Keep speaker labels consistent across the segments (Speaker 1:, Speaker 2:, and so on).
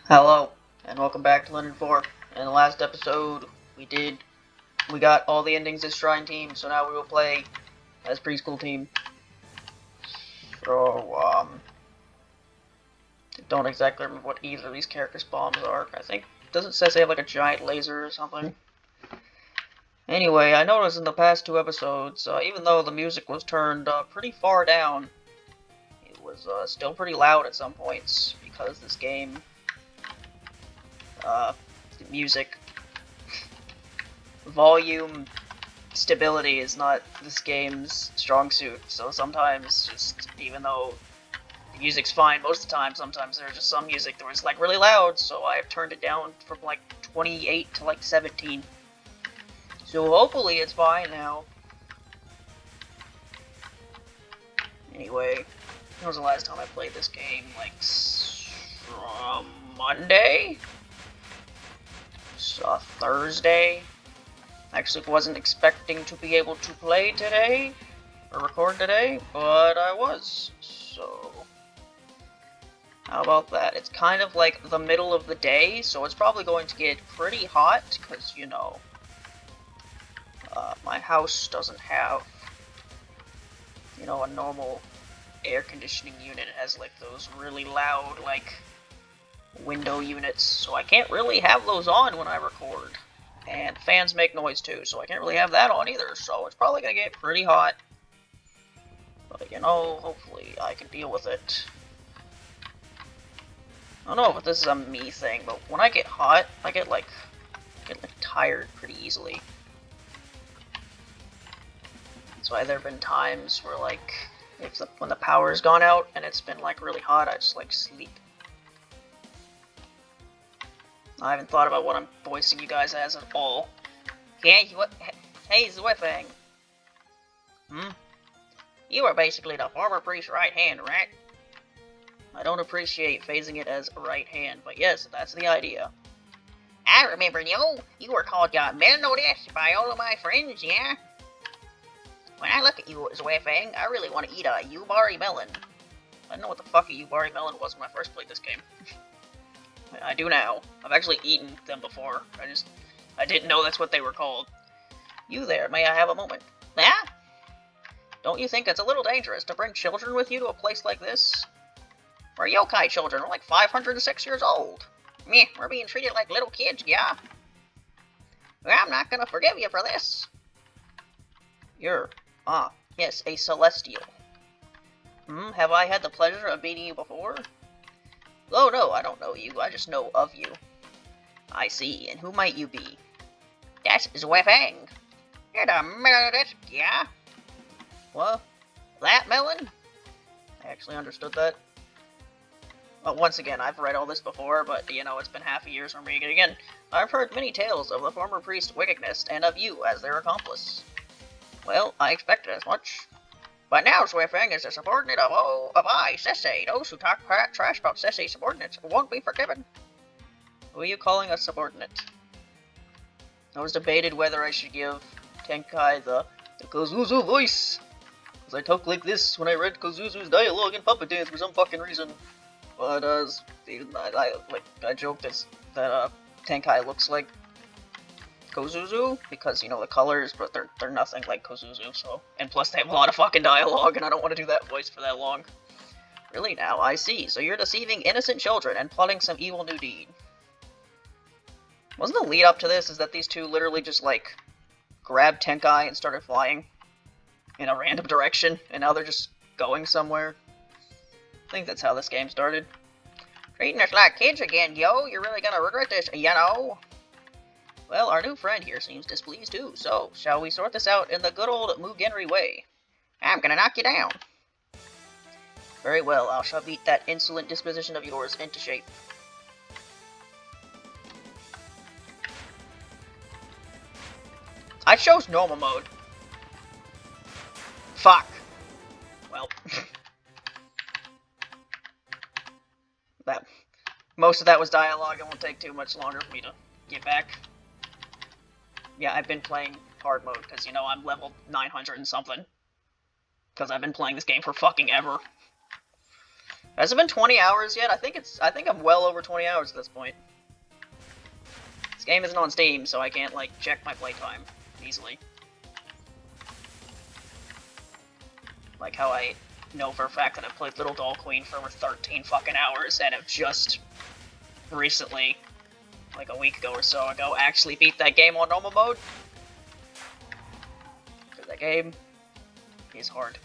Speaker 1: Hello, and welcome back to Len'en 4. In the last episode, we got all the endings as Shrine Team, so now we will play as Preschool Team. So, don't exactly remember what either of these characters' bombs are. I think, doesn't it say they have like a giant laser or something? Anyway, I noticed in the past two episodes, even though the music was turned pretty far down, it was still pretty loud at some points, because this game, the music volume stability is not this game's strong suit, so sometimes just, even though the music's fine most of the time, sometimes there's just some music that was like really loud, so I've turned it down from like 28 to like 17. So hopefully it's fine now. Anyway, when was the last time I played this game? Like, Monday? So, Thursday? Actually wasn't expecting to be able to play today, or record today, but I was, so how about that? It's kind of like the middle of the day, so it's probably going to get pretty hot, because, you know, my house doesn't have, you know, a normal air conditioning unit. It has, like, those really loud, like, window units, so I can't really have those on when I record. And fans make noise too, so I can't really have that on either, so it's probably gonna get pretty hot. But, you know, hopefully I can deal with it. I don't know if this is a me thing, but when I get hot, I get like tired pretty easily. That's why there have been times where, like, when the power's gone out and it's been like really hot, I just like sleep. I haven't thought about what I'm voicing you guys as at all. Hey, what? Hey, Zwifang. You are basically the former priest's right hand, right? I don't appreciate phasing it as a right hand, but yes, that's the idea. I remember you. You were called Melnodes by all of my friends, yeah? When I look at you, Zwifang, I really want to eat a Yubari melon. I didn't know what the fuck a Yubari melon was when I first played this game. I do now. I've actually eaten them before. I didn't know that's what they were called. You there, may I have a moment? Yeah? Don't you think it's a little dangerous to bring children with you to a place like this? We're yokai children. We're like 506 years old. Meh, we're being treated like little kids, yeah? Well, I'm not gonna forgive you for this. Yes, a celestial. Have I had the pleasure of meeting you before? Oh no, I don't know you. I just know of you. I see, and who might you be? That's Zwifang. You're the Melonist, yeah? What? That melon? I actually understood that. Well, once again, I've read all this before, but, you know, it's been half a year, so I'm reading it again. I've heard many tales of the former priest wickedness, and of you as their accomplice. Well, I expected as much. But now Zwifang is a subordinate of I, Sese. Those who talk trash about Sese subordinates won't be forgiven. Who are you calling a subordinate? I was debated whether I should give Tenkai the Kozuzu voice, because I talk like this when I read Kozuzu's dialogue in Puppet Dance for some fucking reason. But I joked that Tenkai looks like Kozuzu, because, you know, the colors, but they're nothing like Kozuzu, so. And plus they have a lot of fucking dialogue, and I don't want to do that voice for that long. Really now, I see. So you're deceiving innocent children and plotting some evil new deed. Wasn't the lead up to this is that these two literally just, like, grabbed Tenkai and started flying in a random direction, and now they're just going somewhere? I think that's how this game started. Treating us like kids again, yo. You're really gonna regret this, you know? Well, our new friend here seems displeased too, so shall we sort this out in the good old Mugenri way? I'm gonna knock you down. Very well, I shall beat that insolent disposition of yours into shape. I chose normal mode. Fuck. Well. Most of that was dialogue. It won't take too much longer for me to get back. Yeah, I've been playing hard mode, because, you know, I'm level 900 and something. Because I've been playing this game for fucking ever. Has it been 20 hours yet? I think I'm well over 20 hours at this point. This game isn't on Steam, so I can't, like, check my playtime easily. Like how I know for a fact that I've played Little Doll Queen for over 13 fucking hours, and have just recently, like a week ago or so ago, actually beat that game on normal mode. Because that game is hard.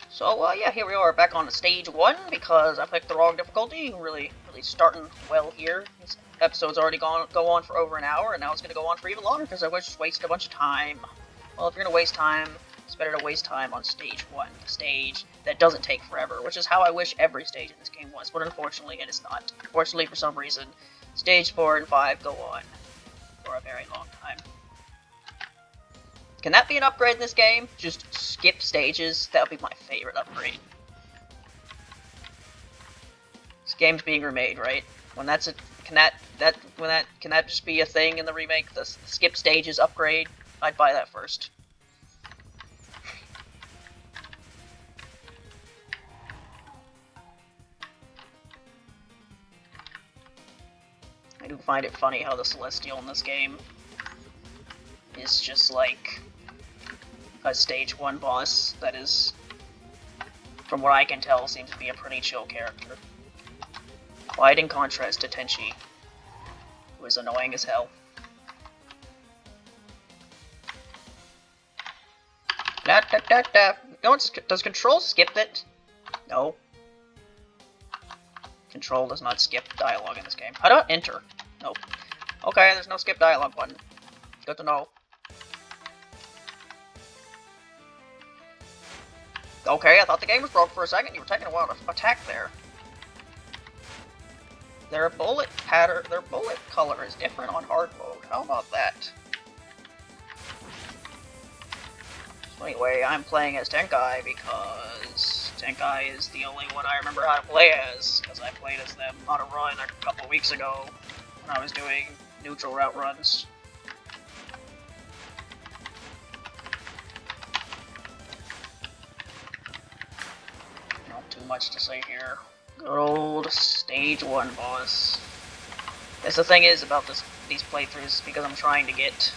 Speaker 1: So, yeah, here we are back on stage 1, because I picked the wrong difficulty. Really starting well here. This episode's already go on for over an hour, and now it's going to go on for even longer, because I just wasted a bunch of time. Well, if you're going to waste time, it's better to waste time on stage 1, the stage that doesn't take forever, which is how I wish every stage in this game was, but unfortunately it is not. Unfortunately, for some reason, stage 4 and 5 go on for a very long time. Can that be an upgrade in this game? Just skip stages? That would be my favorite upgrade. This game's being remade, right? When that's a can that just be a thing in the remake? The skip stages upgrade? I'd buy that first. I do find it funny how the Celestial in this game is just like a stage 1 boss that is, from what I can tell, seems to be a pretty chill character. Quite in contrast to Tenchi, who is annoying as hell. Does Control skip it? No. Control does not skip dialogue in this game. How do I enter? Nope. Okay, there's no skip dialogue button. Good to know. Okay, I thought the game was broke for a second. You were taking a while to attack there. Their bullet pattern, their bullet color is different on hard mode. How about that? So anyway, I'm playing as Tenkai because Tenkai is the only one I remember how to play as, because I played as them on a run a couple weeks ago when I was doing neutral route runs. Not too much to say here. Good old stage 1 boss. Guess the thing is about these playthroughs, because I'm trying to get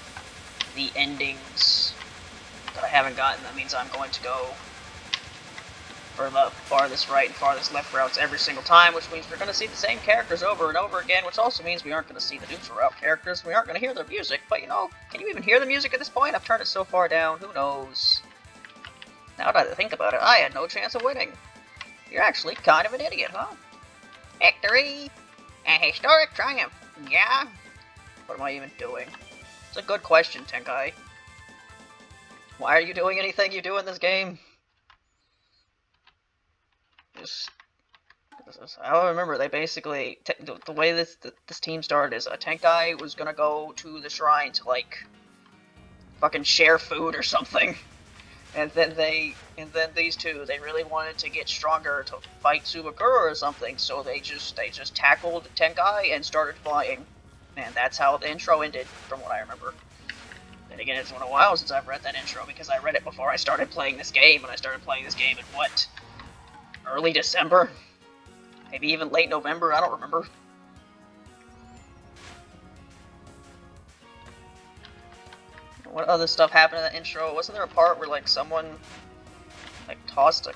Speaker 1: the endings that I haven't gotten, that means I'm going to go for the farthest right and farthest left routes every single time, which means we're going to see the same characters over and over again, which also means we aren't going to see the neutral route characters, we aren't going to hear their music, but you know, can you even hear the music at this point? I've turned it so far down, who knows? Now that I think about it, I had no chance of winning. You're actually kind of an idiot, huh? Victory! A historic triumph, yeah? What am I even doing? It's a good question, Tenkai. Why are you doing anything you do in this game? I remember they basically, the way this team started is Tenkai was gonna go to the shrine to, like, fucking share food or something. And then these two, they really wanted to get stronger to fight Subakura or something, so they just tackled Tenkai and started flying. And that's how the intro ended, from what I remember. Then again, it's been a while since I've read that intro, because I read it before I started playing this game, and I started playing this game in, what, early December? Maybe even late November, I don't remember. What other stuff happened in that intro? Wasn't there a part where, like, someone, like, tossed a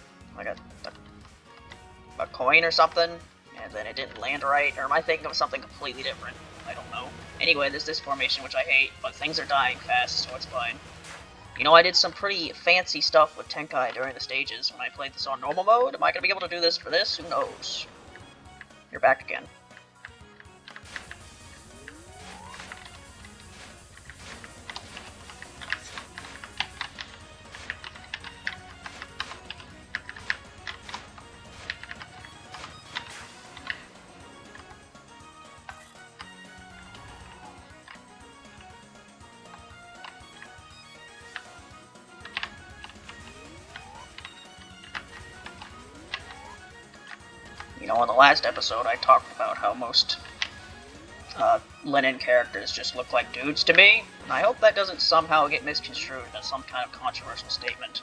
Speaker 1: coin or something, and then it didn't land right? Or am I thinking of something completely different? I don't know. Anyway, there's this formation, which I hate, but things are dying fast, so it's fine. You know, I did some pretty fancy stuff with Tenkai during the stages when I played this on normal mode. Am I going to be able to do this for this? Who knows? You're back again. You know, in the last episode, I talked about how most Len'en characters just look like dudes to me, and I hope that doesn't somehow get misconstrued as some kind of controversial statement.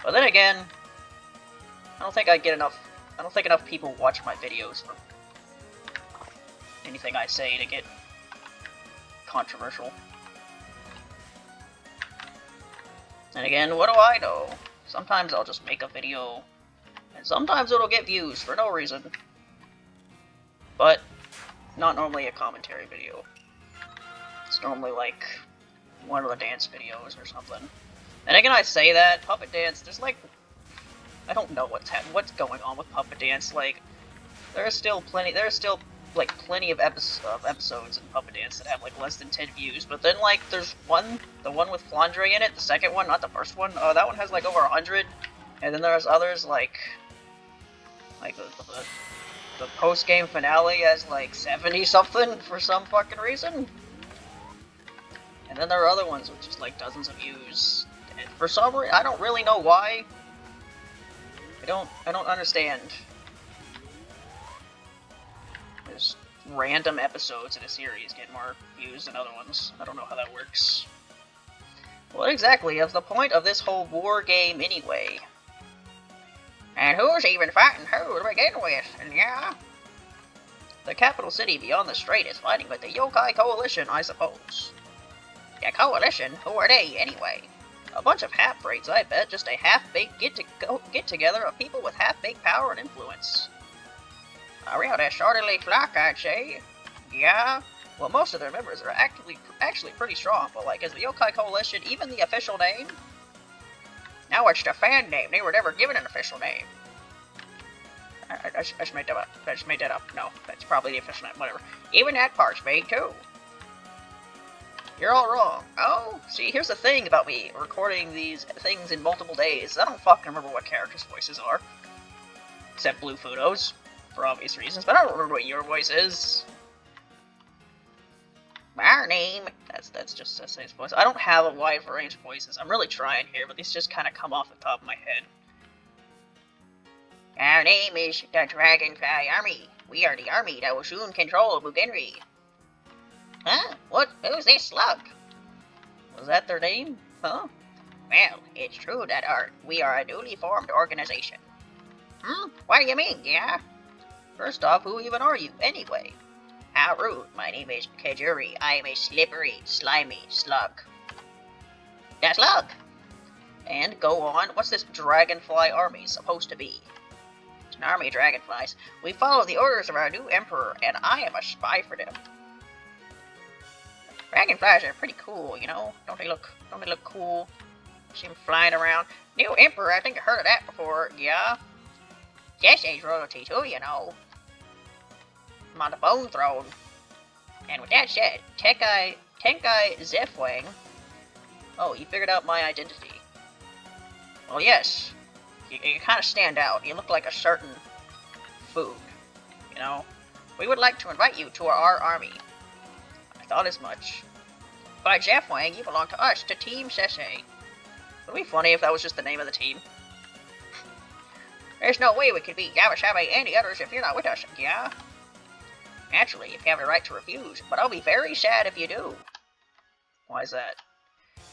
Speaker 1: But then again, I don't think I get enough. I don't think enough people watch my videos for anything I say to get controversial. And again, what do I know? Sometimes I'll just make a video, and sometimes it'll get views for no reason. But not normally a commentary video. It's normally like one of the dance videos or something. And again, I say that Puppet Dance. There's like, I don't know what's going on with Puppet Dance. Like, there's still plenty of episodes in Puppet Dance that have like less than 10 views. But then like there's the one with Flandre in it, the second one, not the first one. Oh, that one has like over 100. And then there's others like the post-game finale has like 70 something for some fucking reason. And then there are other ones with just like dozens of views. And for some reason, I don't really know why. I don't understand. There's random episodes in a series get more views than other ones. I don't know how that works. What exactly is the point of this whole war game anyway? And who's even fighting who to begin with? And yeah, the capital city beyond the strait is fighting with the Yokai Coalition, I suppose. The Coalition? Who are they, anyway? A bunch of half-breeds, I bet. Just a half-baked get-together of people with half-baked power and influence. A real disorderly flock, I'd say. Yeah? Well, most of their members are actually pretty strong, but like, is the Yokai Coalition even the official name? Now it's the fan name. They were never given an official name. I just made that up. I just made that up. No, that's probably the official name. Whatever. Even that part's made, too. You're all wrong. Oh, see, here's the thing about me recording these things in multiple days. I don't fucking remember what characters' voices are. Except Blue Fudo's, for obvious reasons, but I don't remember what your voice is. My name. That's just Sensei's voice. I don't have a wide range of voices. I'm really trying here, but these just kind of come off the top of my head. Our name is the Dragonfly Army. We are the army that will soon control Mugenri. Huh? What? Who's this slug? Was that their name? Huh? Well, it's true that we are a newly formed organization. What do you mean, yeah? First off, who even are you, anyway? How rude. My name is Kajuri. I am a slippery, slimy slug. That slug! And go on, what's this Dragonfly Army supposed to be? It's an army of dragonflies. We follow the orders of our new emperor, and I am a spy for them. Dragonflies are pretty cool, you know? Don't they look cool? See them flying around. New emperor, I think I heard of that before, yeah? This is royalty too, you know. I'm on the bone throne. And with that said, Tenkai Zefwang. Oh, you figured out my identity. Well, yes. You kind of stand out. You look like a certain food, you know? We would like to invite you to our army. I thought as much. By Zefwang, you belong to us, to Team Sensei. Would it be funny if that was just the name of the team? There's no way we could beat Yamashabe and the others if you're not with us, yeah? Naturally, if you have the right to refuse, but I'll be very sad if you do. Why is that?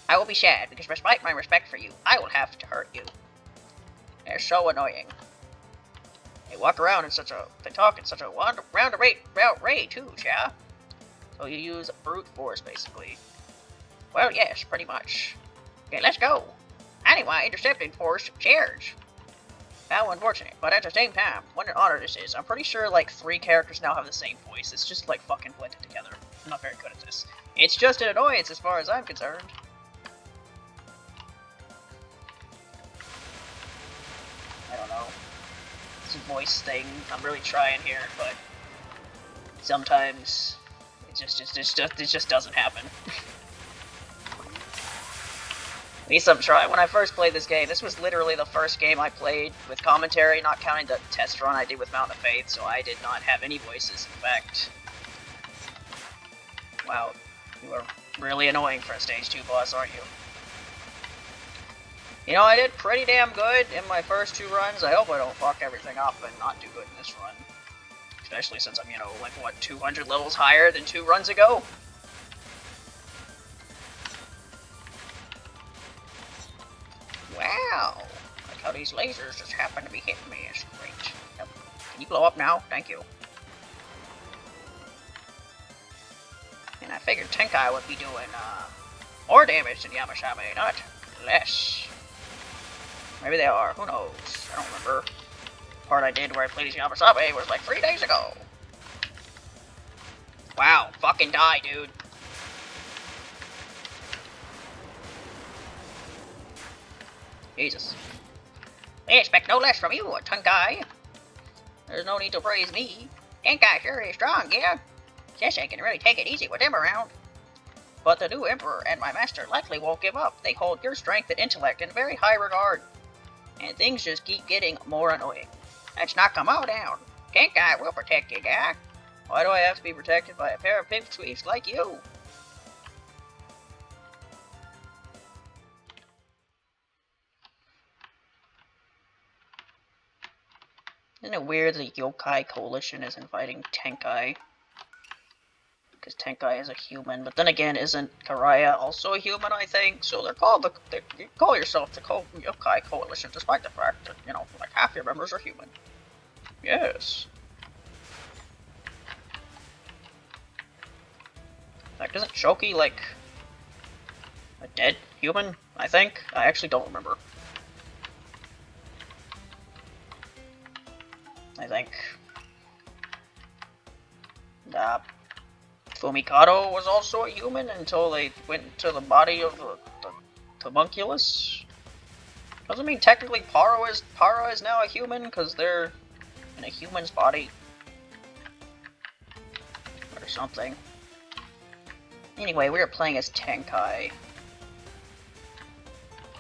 Speaker 1: I will be sad, because despite my respect for you, I will have to hurt you. They're so annoying. They walk around in they talk in such a roundabout way too, yeah? So you use brute force, basically. Well, yes, pretty much. Okay, let's go. Anyway, intercepting force, charge. How unfortunate, but at the same time, what an honor this is. I'm pretty sure like 3 characters now have the same voice. It's just like fucking blended together. I'm not very good at this. It's just an annoyance as far as I'm concerned. I don't know. This voice thing, I'm really trying here, but sometimes it just doesn't happen. At least I'm trying. When I first played this game, this was literally the first game I played with commentary, not counting the test run I did with Mountain of Faith, so I did not have any voices. In fact, wow, you are really annoying for a Stage 2 boss, aren't you? You know, I did pretty damn good in my first 2 runs. I hope I don't fuck everything up and not do good in this run. Especially since I'm, you know, like, what, 200 levels higher than 2 runs ago? Wow, how these lasers just happen to be hitting me. It's great. Yep. Can you blow up now? Thank you. And I figured Tenkai would be doing more damage than Yamashame, not less. Maybe they are. Who knows? I don't remember. The part I did where I played as Yamashame was like 3 days ago. Wow. Fucking die, dude. Jesus. We expect no less from you, Tenkai. There's no need to praise me. Tenkai sure is strong, yeah? Sensei can really take it easy with him around. But the new Emperor and my master likely won't give up. They hold your strength and intellect in very high regard. And things just keep getting more annoying. Let's knock them all down. Tenkai will protect you, guy. Why do I have to be protected by a pair of pipsqueaks like you? Isn't it weird that the Yokai Coalition is inviting Tenkai? Because Tenkai is a human, but then again, isn't Karaya also a human, I think? So they're called you call yourself the Yokai Coalition, despite the fact that, you know, like half your members are human. Yes. Like, isn't Shoki, like, a dead human, I think? I actually don't remember. I think Fumikado was also a human until they went into the body of the homunculus. Doesn't mean technically Para is now a human because they're in a human's body or something. Anyway, we were playing as Tenkai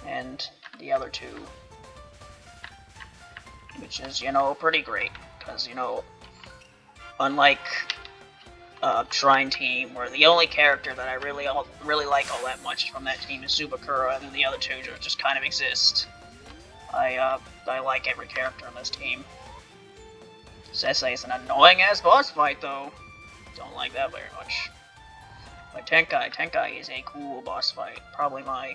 Speaker 1: and the other two. Which is, you know, pretty great, because, you know, unlike Shrine Team, where the only character that I really like all that much from that team is Subakura, and then the other two just kind of exist. I like every character on this team. Sensei is an annoying-ass boss fight, though. Don't like that very much. But Tenkai is a cool boss fight. Probably my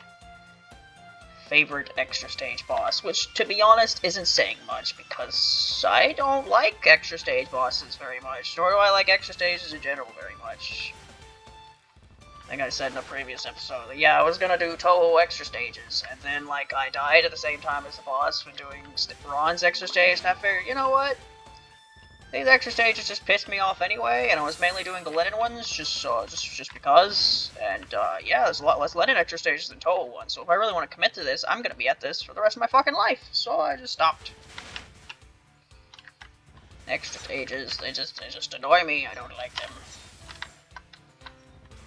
Speaker 1: favorite extra stage boss, which, to be honest, isn't saying much, because I don't like extra stage bosses very much, nor do I like extra stages in general very much. I think I said in a previous episode that, yeah, I was gonna do Toho extra stages, and then, like, I died at the same time as the boss when doing Ron's extra stage, and I figured, you know what? These extra stages just pissed me off anyway, and I was mainly doing the Len'en ones just because. And yeah, there's a lot less Len'en extra stages than Toho ones. So if I really want to commit to this, I'm gonna be at this for the rest of my fucking life. So I just stopped. Extra stages, they just annoy me. I don't like them.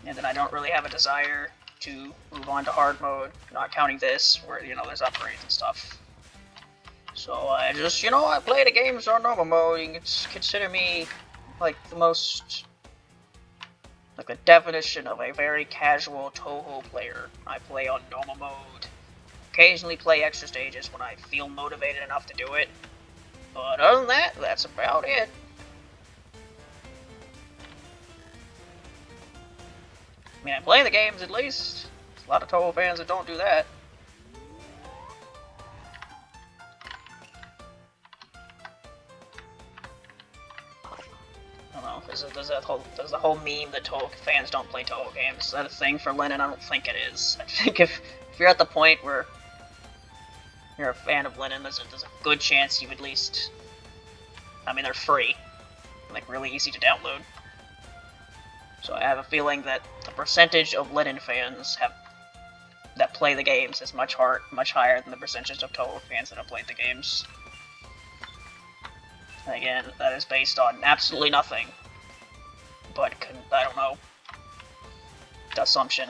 Speaker 1: And then I don't really have a desire to move on to hard mode, not counting this, where, you know, there's upgrades and stuff. So I just, you know, I play the games on normal mode. You can consider me like the definition of a very casual Toho player. I play on normal mode. Occasionally play extra stages when I feel motivated enough to do it. But other than that, that's about it. I mean, I play the games at least. There's a lot of Toho fans that don't do that. There's the whole meme that Toho fans don't play Toho games. Is that a thing for Len'en? I don't think it is. I think if you're at the point where you're a fan of Len'en, there's a good chance you at least... I mean, they're free. Like, really easy to download. So I have a feeling that the percentage of Len'en fans that play the games is much higher than the percentage of Toho fans that have played the games. And again, that is based on absolutely nothing. But, I don't know, the assumption.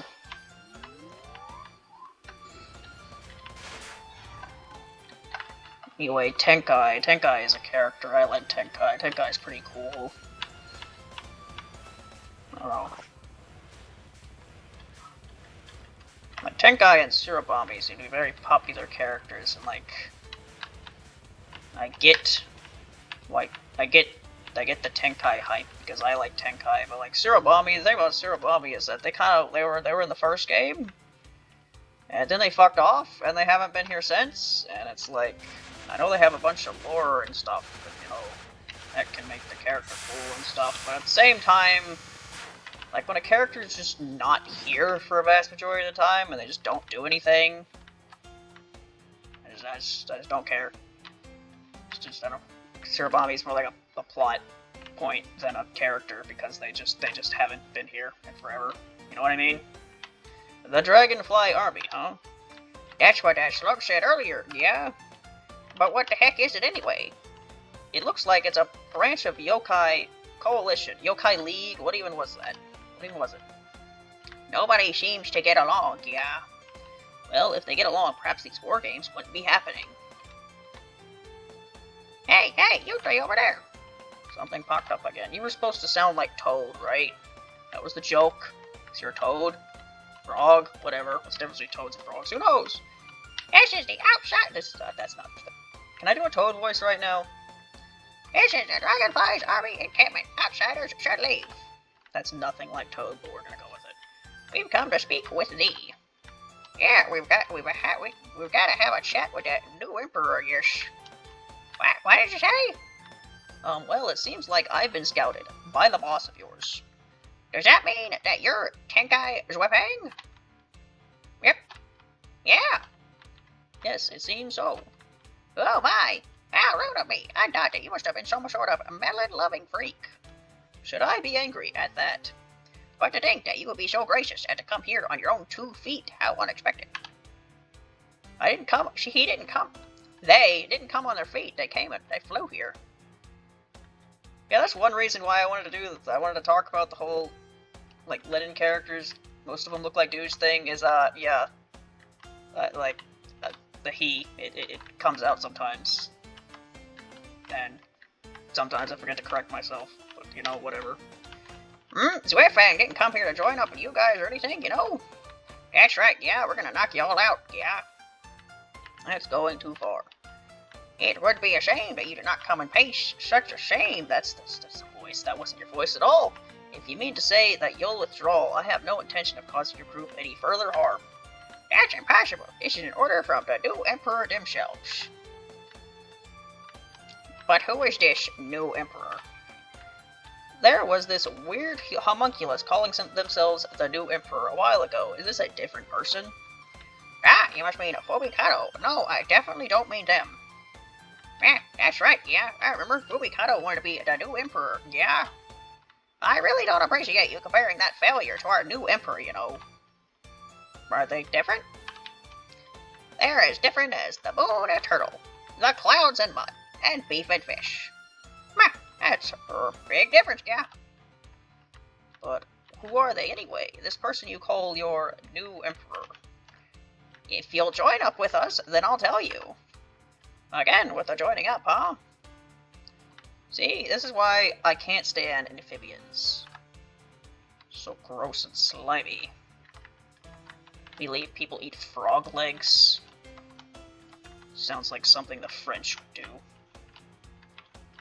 Speaker 1: Anyway, Tenkai. Tenkai is a character. I like Tenkai. Tenkai is pretty cool. I don't know. Like, Tenkai and Surabami seem to be very popular characters, and, like, I get the Tenkai hype because I like Tenkai, but like Surabami, the thing about Surabami is that they were in the first game, And then they fucked off, and they haven't been here since, and it's like, I know they have a bunch of lore and stuff, but, you know, that can make the character cool and stuff, but at the same time, like, when a character is just not here for a vast majority of the time, and they just don't do anything, I just don't care. It's just, I don't know, Surabami's more like a plot point than a character, because they just haven't been here in forever, you know what I mean? The Dragonfly Army, huh? That's what that slug said earlier, yeah? But what the heck is it anyway? It looks like it's a branch of Yokai Coalition, Yokai League, what even was that? What even was it? Nobody seems to get along, yeah. Well, if they get along, perhaps these war games wouldn't be happening. Hey, you three over there! Something popped up again. You were supposed to sound like Toad, right? That was the joke. Is you're a Toad? Frog? Whatever. What's the difference between Toads and frogs? Who knows? This is the outside. That's not. Can I do a Toad voice right now? This is the Dragonfly's Army encampment. Outsiders should leave. That's nothing like Toad, but we're gonna go with it. We've come to speak with thee. Yeah, we've got to have a chat with that new emperor. Yes. What did you say? Well, it seems like I've been scouted by the boss of yours. Does that mean that you're Tenkai Zwepang? Yep. Yeah. Yes, it seems so. Oh my! How rude of me! I thought that you must have been some sort of melon-loving freak. Should I be angry at that? But to think that you would be so gracious as to come here on your own 2 feet, how unexpected. I didn't come. He didn't come. They didn't come on their feet. They flew here. Yeah, that's one reason why I wanted to do this. I wanted to talk about the whole, like, Len'en characters, most of them look like dudes thing, is, the he, it comes out sometimes. And sometimes I forget to correct myself, but, you know, whatever. Zwefang didn't come here to join up with you guys or anything, you know? That's right, yeah, we're gonna knock you all out, yeah. That's going too far. It would be a shame that you did not come in peace. Such a shame. That's the voice. That wasn't your voice at all. If you mean to say that you'll withdraw, I have no intention of causing your group any further harm. That's impossible. This is an order from the new emperor themselves. But who is this new emperor? There was this weird homunculus calling themselves the new emperor a while ago. Is this a different person? Ah, you must mean a Fobikado. No, I definitely don't mean them. Yeah, that's right, yeah. I remember Fubikado wanted to be the new emperor, yeah. I really don't appreciate you comparing that failure to our new emperor, you know. Are they different? They're as different as the moon and turtle, the clouds and mud, and beef and fish. That's a big difference, yeah. But who are they anyway? This person you call your new emperor. If you'll join up with us, then I'll tell you. Again, with the joining up, huh? See, this is why I can't stand amphibians. So gross and slimy. Believe people eat frog legs. Sounds like something the French would do.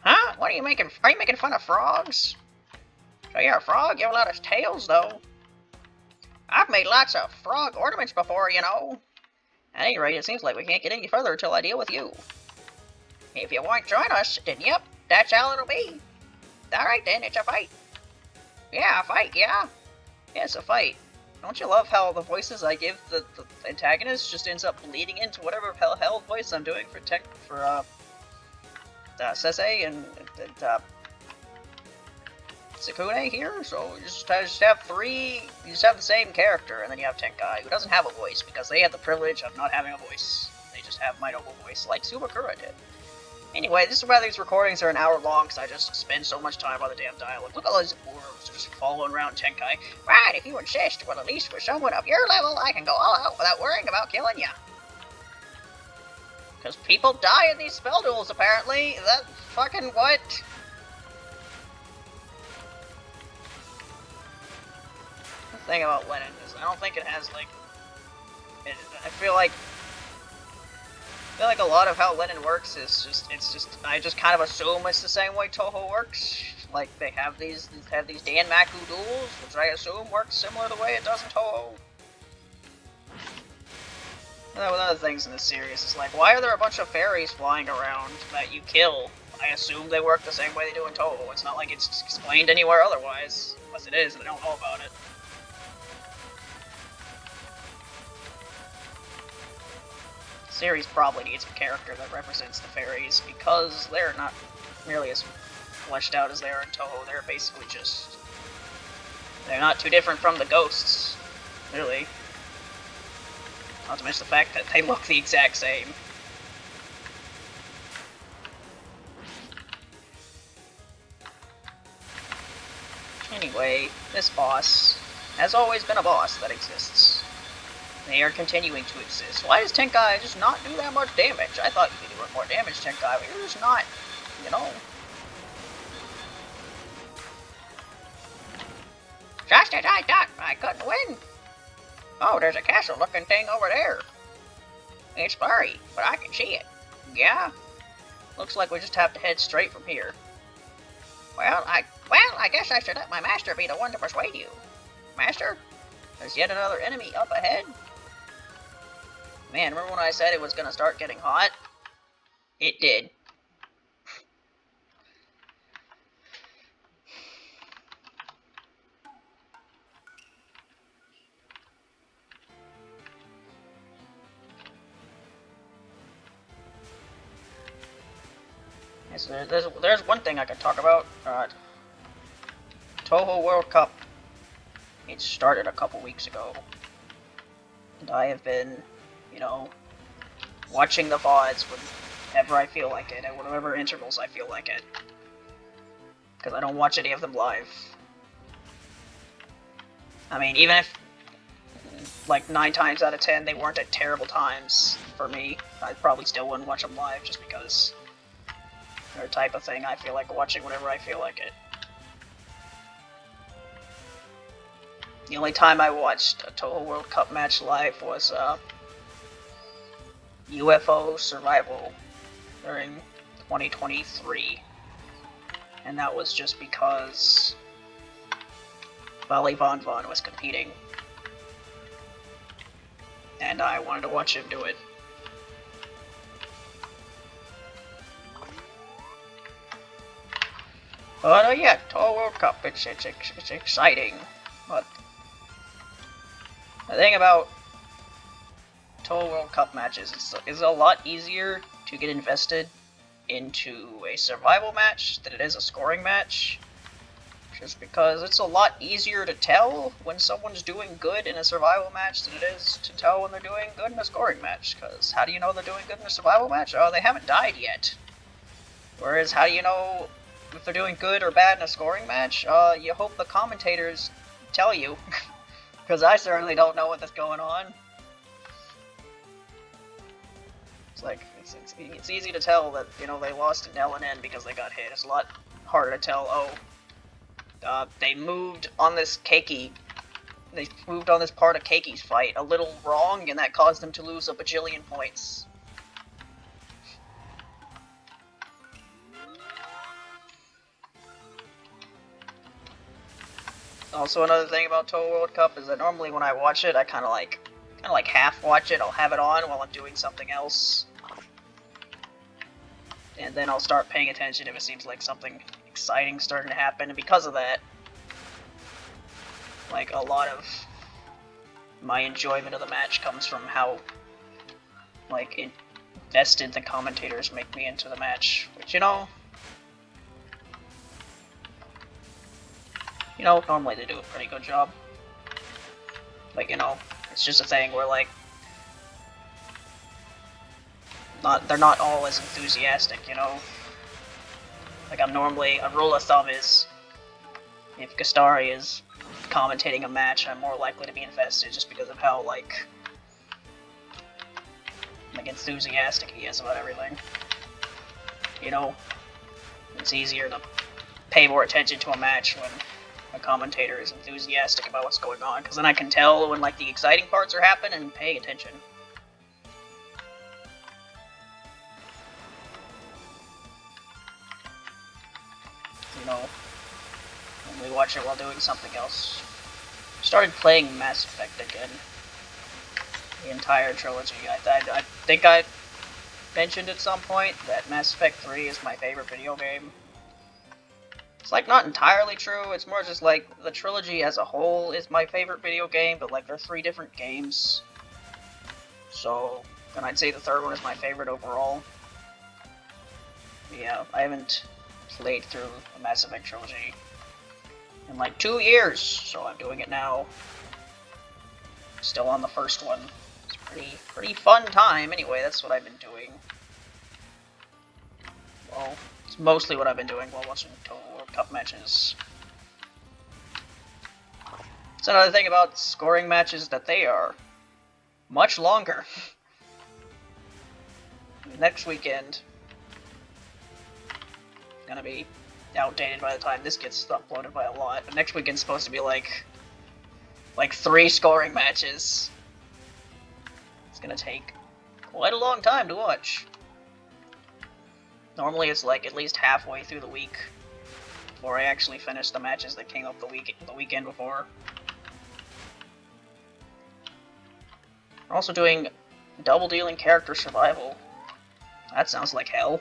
Speaker 1: Huh? What are you making? Are you making fun of frogs? So you're a frog? You have a lot of tails, though. I've made lots of frog ornaments before, you know. At any rate, it seems like we can't get any further until I deal with you. If you won't join us, then yep, that's how it'll be. Alright then, it's a fight. Yeah, a fight, yeah. Yeah, it's a fight. Don't you love how the voices I give the antagonist just ends up bleeding into whatever hell voice I'm doing for Sensei and Tsukune here? So you just have three, you just have the same character, and then you have Tenkai, who doesn't have a voice, because they have the privilege of not having a voice. They just have my noble voice, like Subakura did. Anyway, this is why these recordings are an hour long, because I just spend so much time on the damn dialogue. Look at all these worms just following around Tenkai. Right, if you insist, well, at least for someone of your level, I can go all out without worrying about killing ya. Because people die in these spell duels, apparently. That fucking what? The thing about Len'en is I don't think it has, like... I feel like a lot of how Len'en works is I just kind of assume it's the same way Toho works. Like, they have these Danmaku duels, which I assume works similar to the way it does in Toho. One of the things in this series is like, why are there a bunch of fairies flying around that you kill? I assume they work the same way they do in Toho. It's not like it's explained anywhere otherwise. Unless it is, and I don't know about it. The series probably needs a character that represents the fairies, because they're not nearly as fleshed out as they are in Toho. They're basically just... they're not too different from the ghosts, really. Not to mention the fact that they look the exact same. Anyway, this boss has always been a boss that exists. They are continuing to exist. Why does Tenkai just not do that much damage? I thought you could do more damage, Tenkai, but you're just not, you know. Just as I thought, I couldn't win. Oh, there's a castle-looking thing over there. It's blurry, but I can see it. Yeah? Looks like we just have to head straight from here. Well, I guess I should let my master be the one to persuade you. Master? There's yet another enemy up ahead? Man, remember when I said it was gonna start getting hot? It did. There's one thing I could talk about. Toho World Cup. It started a couple weeks ago. And I have been, you know, watching the VODs whenever I feel like it, at whatever intervals I feel like it. Because I don't watch any of them live. I mean, even if, like, 9 times out of 10 they weren't at terrible times for me, I probably still wouldn't watch them live just because they're the type of thing I feel like watching whenever I feel like it. The only time I watched a Toho World Cup match live was UFO Survival during 2023. And that was just because Valley Von Von was competing. And I wanted to watch him do it. But yeah, Toho World Cup, it's exciting. But the thing about Toho World Cup matches is a lot easier to get invested into a survival match than it is a scoring match. Just because it's a lot easier to tell when someone's doing good in a survival match than it is to tell when they're doing good in a scoring match. Because how do you know they're doing good in a survival match? Oh, they haven't died yet. Whereas, how do you know if they're doing good or bad in a scoring match? You hope the commentators tell you. Because I certainly don't know what's going on. It's like, it's easy to tell that, you know, they lost to Len'en because they got hit. It's a lot harder to tell, they moved on this Keiki. They moved on this part of Keiki's fight a little wrong, and that caused them to lose a bajillion points. Also, another thing about Toho World Cup is that normally when I watch it, I kind of like half watch it. I'll have it on while I'm doing something else, and then I'll start paying attention if it seems like something exciting starting to happen. And because of that, like, a lot of my enjoyment of the match comes from how, like, invested the commentators make me into the match, which, you know, normally they do a pretty good job. Like, you know, it's just a thing where, like, they're not all as enthusiastic, you know? Like, a rule of thumb is, if Gastari is commentating a match, I'm more likely to be invested just because of how, like enthusiastic he is about everything. You know? It's easier to pay more attention to a match when a commentator is enthusiastic about what's going on, because then I can tell when, like, the exciting parts are happening and pay attention. You know, when we watch it while doing something else. Started playing Mass Effect again. the entire trilogy. I think I mentioned at some point that Mass Effect 3 is my favorite video game. It's like not entirely true, it's more just like the trilogy as a whole is my favorite video game, but like they're 3 different games. So, then I'd say the third one is my favorite overall. But yeah, I haven't played through the Mass Effect trilogy in like 2 years, so I'm doing it now. Still on the first one. It's pretty fun time anyway, that's what I've been doing. Well, it's mostly what I've been doing while watching Total War Cup matches. It's another thing about scoring matches that they are much longer. Next weekend gonna be outdated by the time this gets uploaded by a lot, but next weekend's supposed to be like 3 scoring matches. It's gonna take quite a long time to watch. Normally it's like at least halfway through the week before I actually finish the matches that came up the weekend before. We're also doing double dealing character survival. That sounds like hell.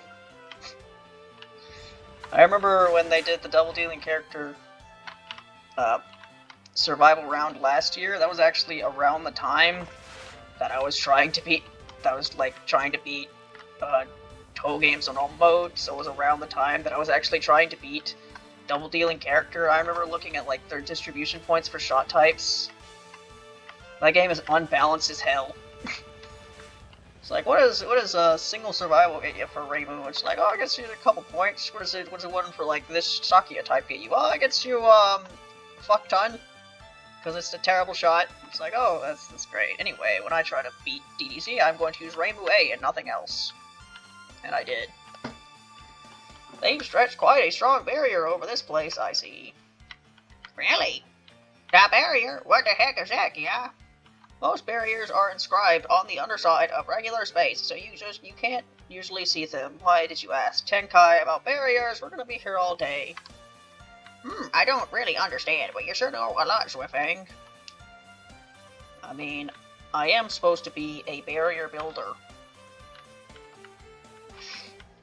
Speaker 1: I remember when they did the double dealing character survival round last year. That was actually around the time that I was trying to beat. Toe games on all modes. So it was around the time that I was actually trying to beat double dealing character. I remember looking at like their distribution points for shot types. That game is unbalanced as hell. It's like, what is a single survival get you for Reimu? It's like, oh, it gets you a couple points. What is it one for like this Sakia type get you? Oh, it gets you fuck ton, because it's a terrible shot. It's like, oh, that's great. Anyway, when I try to beat DDC, I'm going to use Reimu A and nothing else. And I did. They've stretched quite a strong barrier over this place, I see. Really? That barrier? What the heck is that, yeah? Most barriers are inscribed on the underside of regular space, so you can't usually see them. Why did you ask Tenkai about barriers? We're gonna be here all day. I don't really understand, but you sure know a lot, Zwifang. I mean, I am supposed to be a barrier builder.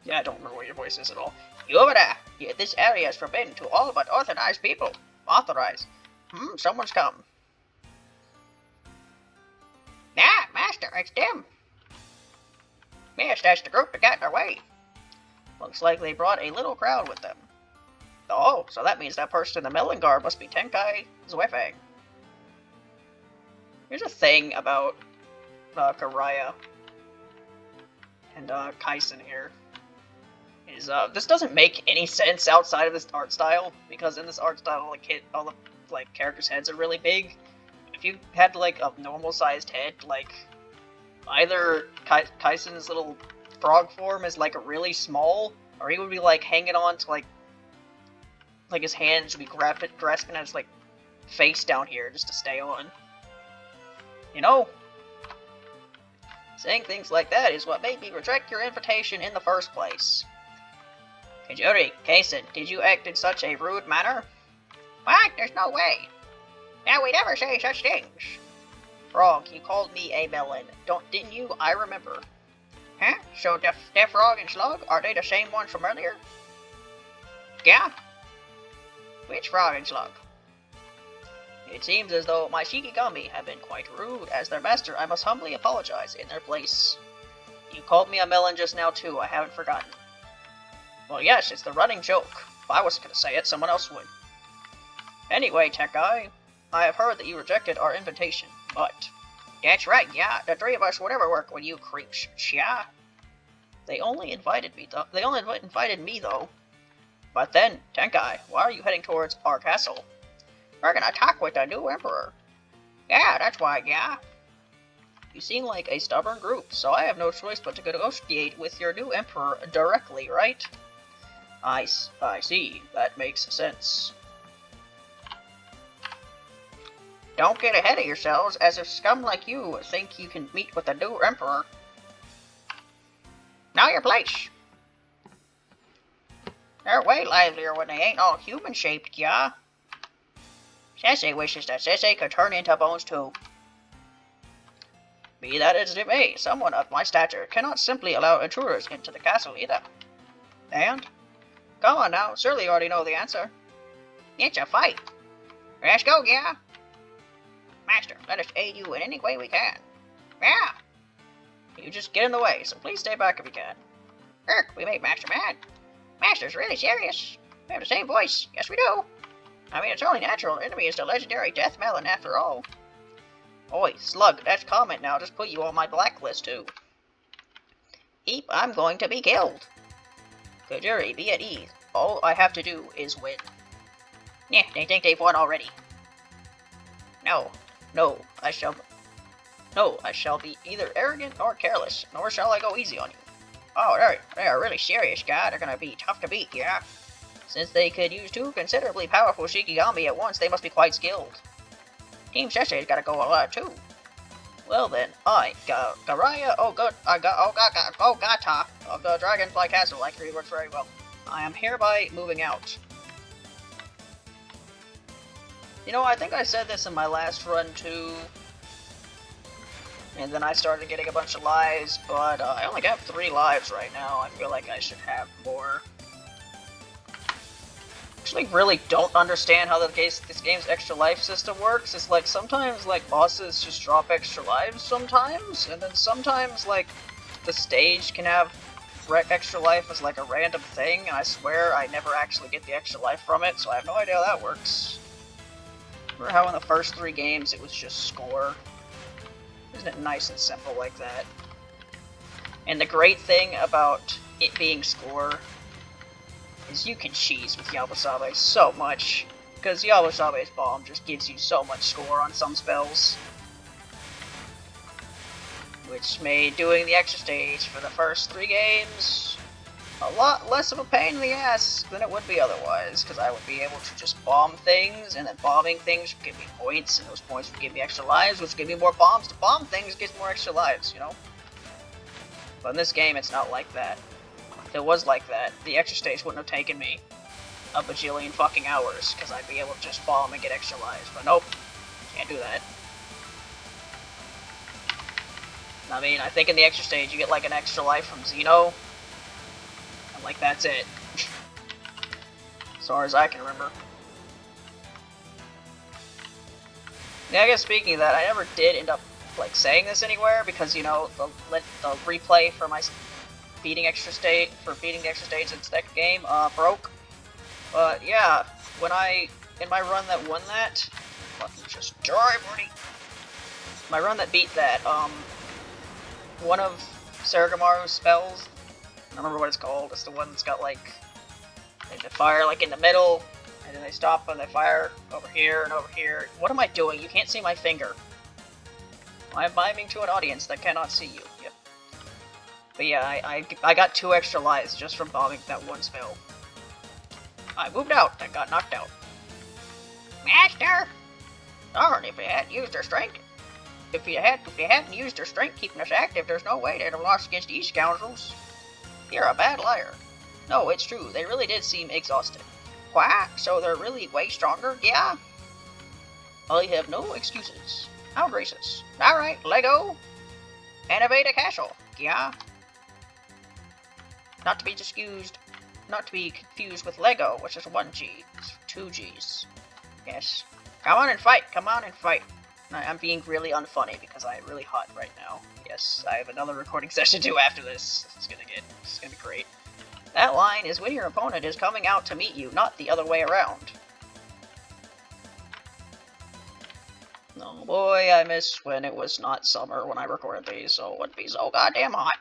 Speaker 1: Yeah, I don't remember what your voice is at all. You over there! Yeah, this area is forbidden to all but authorized people. Authorized. Someone's come. Ah, Master, it's them. Yes, that's the group that got in our way. Looks like they brought a little crowd with them. Oh, so that means that person in the melon garb must be Tenkai Zwifang. Here's a thing about Karaya and Kaisen here. Is this doesn't make any sense outside of this art style, because in this art style, all the characters' heads are really big. If you had like a normal sized head, like either Kaisen's little frog form is like really small, or he would be like hanging on to like his hands would be grasping at his like face down here just to stay on. You know, saying things like that is what made me reject your invitation in the first place. Kajori, Kaisen, did you act in such a rude manner? What? There's no way. Now we never say such things. Frog, you called me a melon, didn't you? I remember. Huh? So the frog and slug, are they the same ones from earlier? Yeah. Which frog and slug? It seems as though my Shikigami have been quite rude. As their master, I must humbly apologize in their place. You called me a melon just now too, I haven't forgotten. Well, yes, it's the running joke. If I was gonna say it, someone else would. Anyway, Tenkai, I have heard that you rejected our invitation, but... That's right, yeah, the 3 of us would never work with you creeps, yeah. They only invited me, though. But then, Tenkai, why are you heading towards our castle? We're gonna talk with the new emperor. Yeah, that's why, yeah. You seem like a stubborn group, so I have no choice but to negotiate with your new emperor directly, right? I see. That makes sense. Don't get ahead of yourselves, as if scum like you think you can meet with the new emperor. Know your place. They're way livelier when they ain't all human-shaped, yeah? Sensei wishes that Sensei could turn into bones too. Be that as it may, someone of my stature cannot simply allow intruders into the castle either. And? Come on now, surely you already know the answer. It's a fight. Let's go, yeah? Master, let us aid you in any way we can. Yeah! You just get in the way, so please stay back if you can. We made Master mad. Master's really serious. We have the same voice. Yes, we do. I mean, it's only natural. The enemy is the legendary Death Melon after all. Oi, Slug, that's comment now. Just put you on my blacklist, too. Eep, I'm going to be killed. Kajuri, be at ease. All I have to do is win. Yeah, they think they've won already. No, I shall be either arrogant or careless, nor shall I go easy on you. Oh, they are really serious, guy. They're gonna be tough to beat, yeah? Since they could use two considerably powerful Shikigami at once, they must be quite skilled. Team Sensei's gotta go a lot, too. Well then, Garaya Ogata of the Dragonfly Castle actually works very well. I am hereby moving out. You know, I think I said this in my last run too, and then I started getting a bunch of lives, but I only got 3 lives right now. I feel like I should have more. Actually really don't understand how this game's extra life system works. It's like sometimes like bosses just drop extra lives sometimes, and then sometimes like the stage can have extra life as like a random thing, and I swear I never actually get the extra life from it, so I have no idea how that works. Remember how in the first 3 games it was just score? Isn't it nice and simple like that? And the great thing about it being score is you can cheese with Yabusabe so much, because Yabusabe's bomb just gives you so much score on some spells. Which made doing the extra stage for the first 3 games a lot less of a pain in the ass than it would be otherwise, because I would be able to just bomb things, and then bombing things would give me points, and those points would give me extra lives, which would give me more bombs to bomb things, gets more extra lives, you know? But in this game, it's not like that. If it was like that, the extra stage wouldn't have taken me a bajillion fucking hours, because I'd be able to just bomb and get extra lives, but nope, can't do that. I mean, I think in the extra stage, you get like an extra life from Xeno, like, that's it. As far as I can remember. Yeah, I guess speaking of that, I never did end up, like, saying this anywhere, because, you know, the replay for my beating the extra stage in the second game, broke. But, yeah, in my run that won that, fucking just die, buddy. My run that beat that, one of Saragamaru's spells, I don't remember what it's called. It's the one that's got like they fire like in the middle, and then they stop and they fire over here and over here. What am I doing? You can't see my finger. I'm miming to an audience that cannot see you. Yep. But yeah, I got 2 extra lives just from bombing that one spell. I moved out and got knocked out. Master! Darn, if you hadn't used their strength. If you hadn't used their strength keeping us active, there's no way they'd have lost against these scoundrels. You're a bad liar. No, it's true. They really did seem exhausted. Why? So they're really way stronger? Yeah? I have no excuses. How gracious. Alright, Lego. Innovate a castle. Yeah? Not to be confused with Lego, which is 1 G. It's 2 Gs. Yes. Come on and fight. Come on and fight. I'm being really unfunny because I'm really hot right now. Yes, I have another recording session too after this. It's gonna be great. That line is when your opponent is coming out to meet you, not the other way around. Oh boy, I miss when it was not summer when I recorded these, so it wouldn't be so goddamn hot.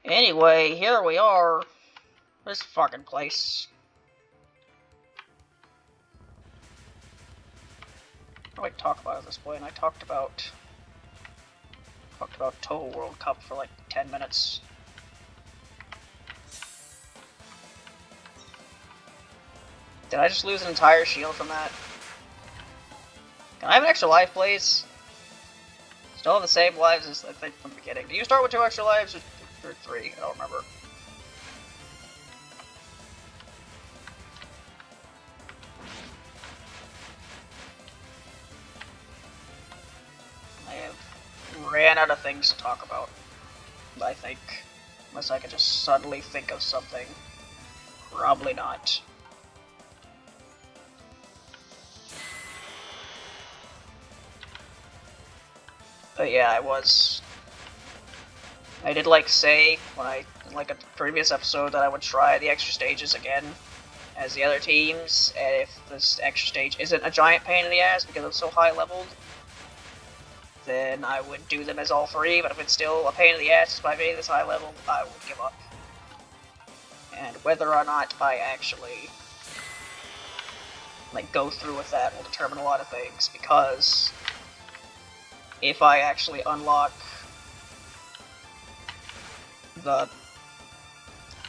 Speaker 1: Anyway, here we are. This fucking place. What do I talk about at this point? I talked about Toho World Cup for like 10 minutes. Did I just lose an entire shield from that? Can I have an extra life, please? Still have the same lives as I think from the beginning. Do you start with 2 extra lives or 3? I don't remember. ran out of things to talk about, I think. Unless I could just suddenly think of something. Probably not. But yeah, I did like say when in like a previous episode that I would try the extra stages again as the other teams, and if this extra stage isn't a giant pain in the ass because it's so high leveled, then I would do them as all three, but if it's still a pain in the ass by being this high level, I would give up. And whether or not I actually like go through with that will determine a lot of things, because if I actually unlock the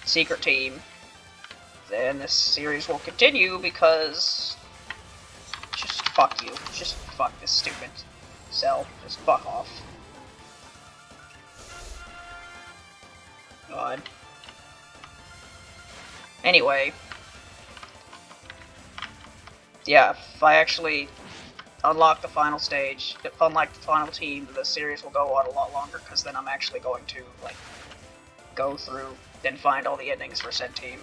Speaker 1: secret team, then this series will continue, because just fuck you. Just fuck this stupid cell. Just fuck off. God. Anyway. Yeah, if I actually unlock the final stage, unlike the final team, the series will go on a lot longer, because then I'm actually going to, like, go through and find all the endings for said team.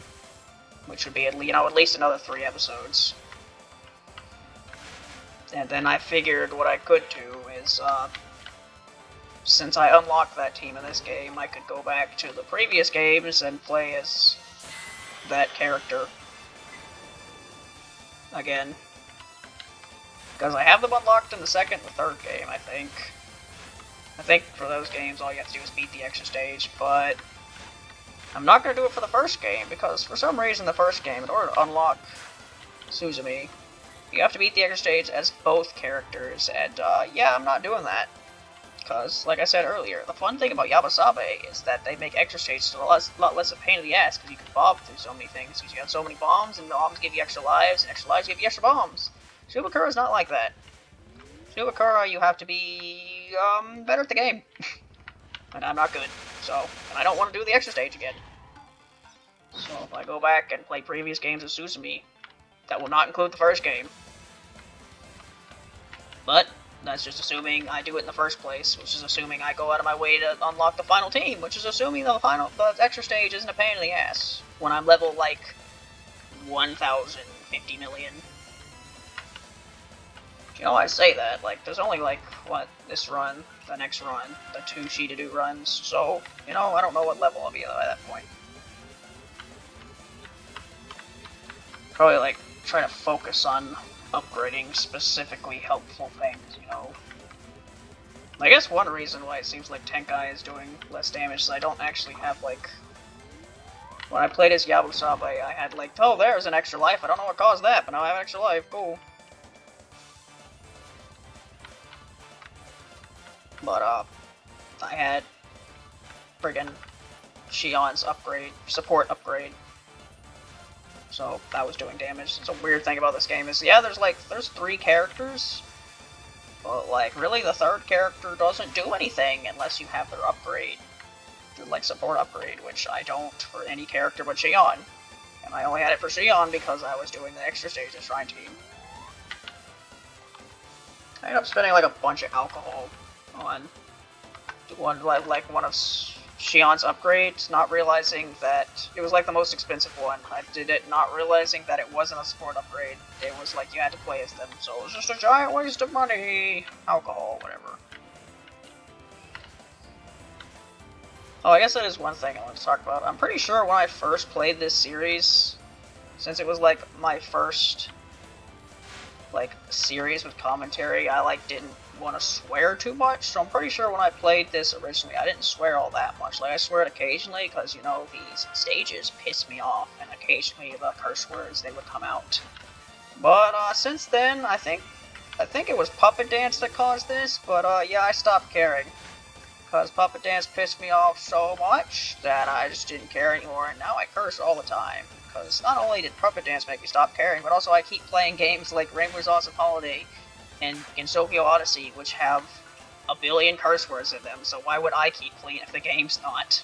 Speaker 1: Which would be, at least another 3 episodes. And then I figured what I could do is, since I unlocked that team in this game, I could go back to the previous games and play as that character again. Because I have them unlocked in the second and third game, I think. I think for those games all you have to do is beat the extra stage, but I'm not going to do it for the first game, because for some reason the first game, in order to unlock Suzumi, you have to beat the extra stage as both characters, and yeah, I'm not doing that. Because, like I said earlier, the fun thing about Yabasabe is that they make extra stages a lot less of a pain in the ass, because you can bob through so many things, because you have so many bombs, and bombs give you extra lives, and extra lives give you extra bombs. Shubakura is not like that. Shubakura, you have to be, better at the game. And I'm not good, and I don't want to do the extra stage again. So if I go back and play previous games of Suzumi, that will not include the first game. But that's just assuming I do it in the first place, which is assuming I go out of my way to unlock the final team, which is assuming the extra stage isn't a pain in the ass when I'm level like 1,050 million. You know, I say that, like, there's only, like, what, this run, the next run, the 2 Shidadu runs, so, you know, I don't know what level I'll be at that point. Probably, like, try to focus on upgrading specifically helpful things, you know. I guess one reason why it seems like Tenkai is doing less damage is I don't actually have, like... When I played as Yabusabe, I had, like, oh, there's an extra life, I don't know what caused that, but now I have an extra life, cool. But, I had friggin' Shion's support upgrade. So, that was doing damage. It's a weird thing about this game is, yeah, there's 3 characters, but, like, really the 3rd character doesn't do anything unless you have their upgrade. Their, like, support upgrade, which I don't for any character but Shion. And I only had it for Shion because I was doing the extra stage of Shrine Team. I ended up spending, like, a bunch of alcohol on one of Shion's upgrades, not realizing that it was like the most expensive one. I did it not realizing that it wasn't a support upgrade. It was like you had to play as them, so it was just a giant waste of money. Alcohol, whatever. Oh, I guess that is one thing I want to talk about. I'm pretty sure when I first played this series, since it was like my first like series with commentary, I like didn't want to swear too much, so I'm pretty sure when I played this originally, I didn't swear all that much. Like, I swear it occasionally, because, you know, these stages piss me off, and occasionally the curse words, they would come out. But, since then, I think it was Puppet Dance that caused this, but, yeah, I stopped caring. Because Puppet Dance pissed me off so much that I just didn't care anymore, and now I curse all the time. Because not only did Puppet Dance make me stop caring, but also I keep playing games like Rainbow's Awesome Holiday and Gensokyo Odyssey, which have a billion curse words in them, so why would I keep playing if the game's not?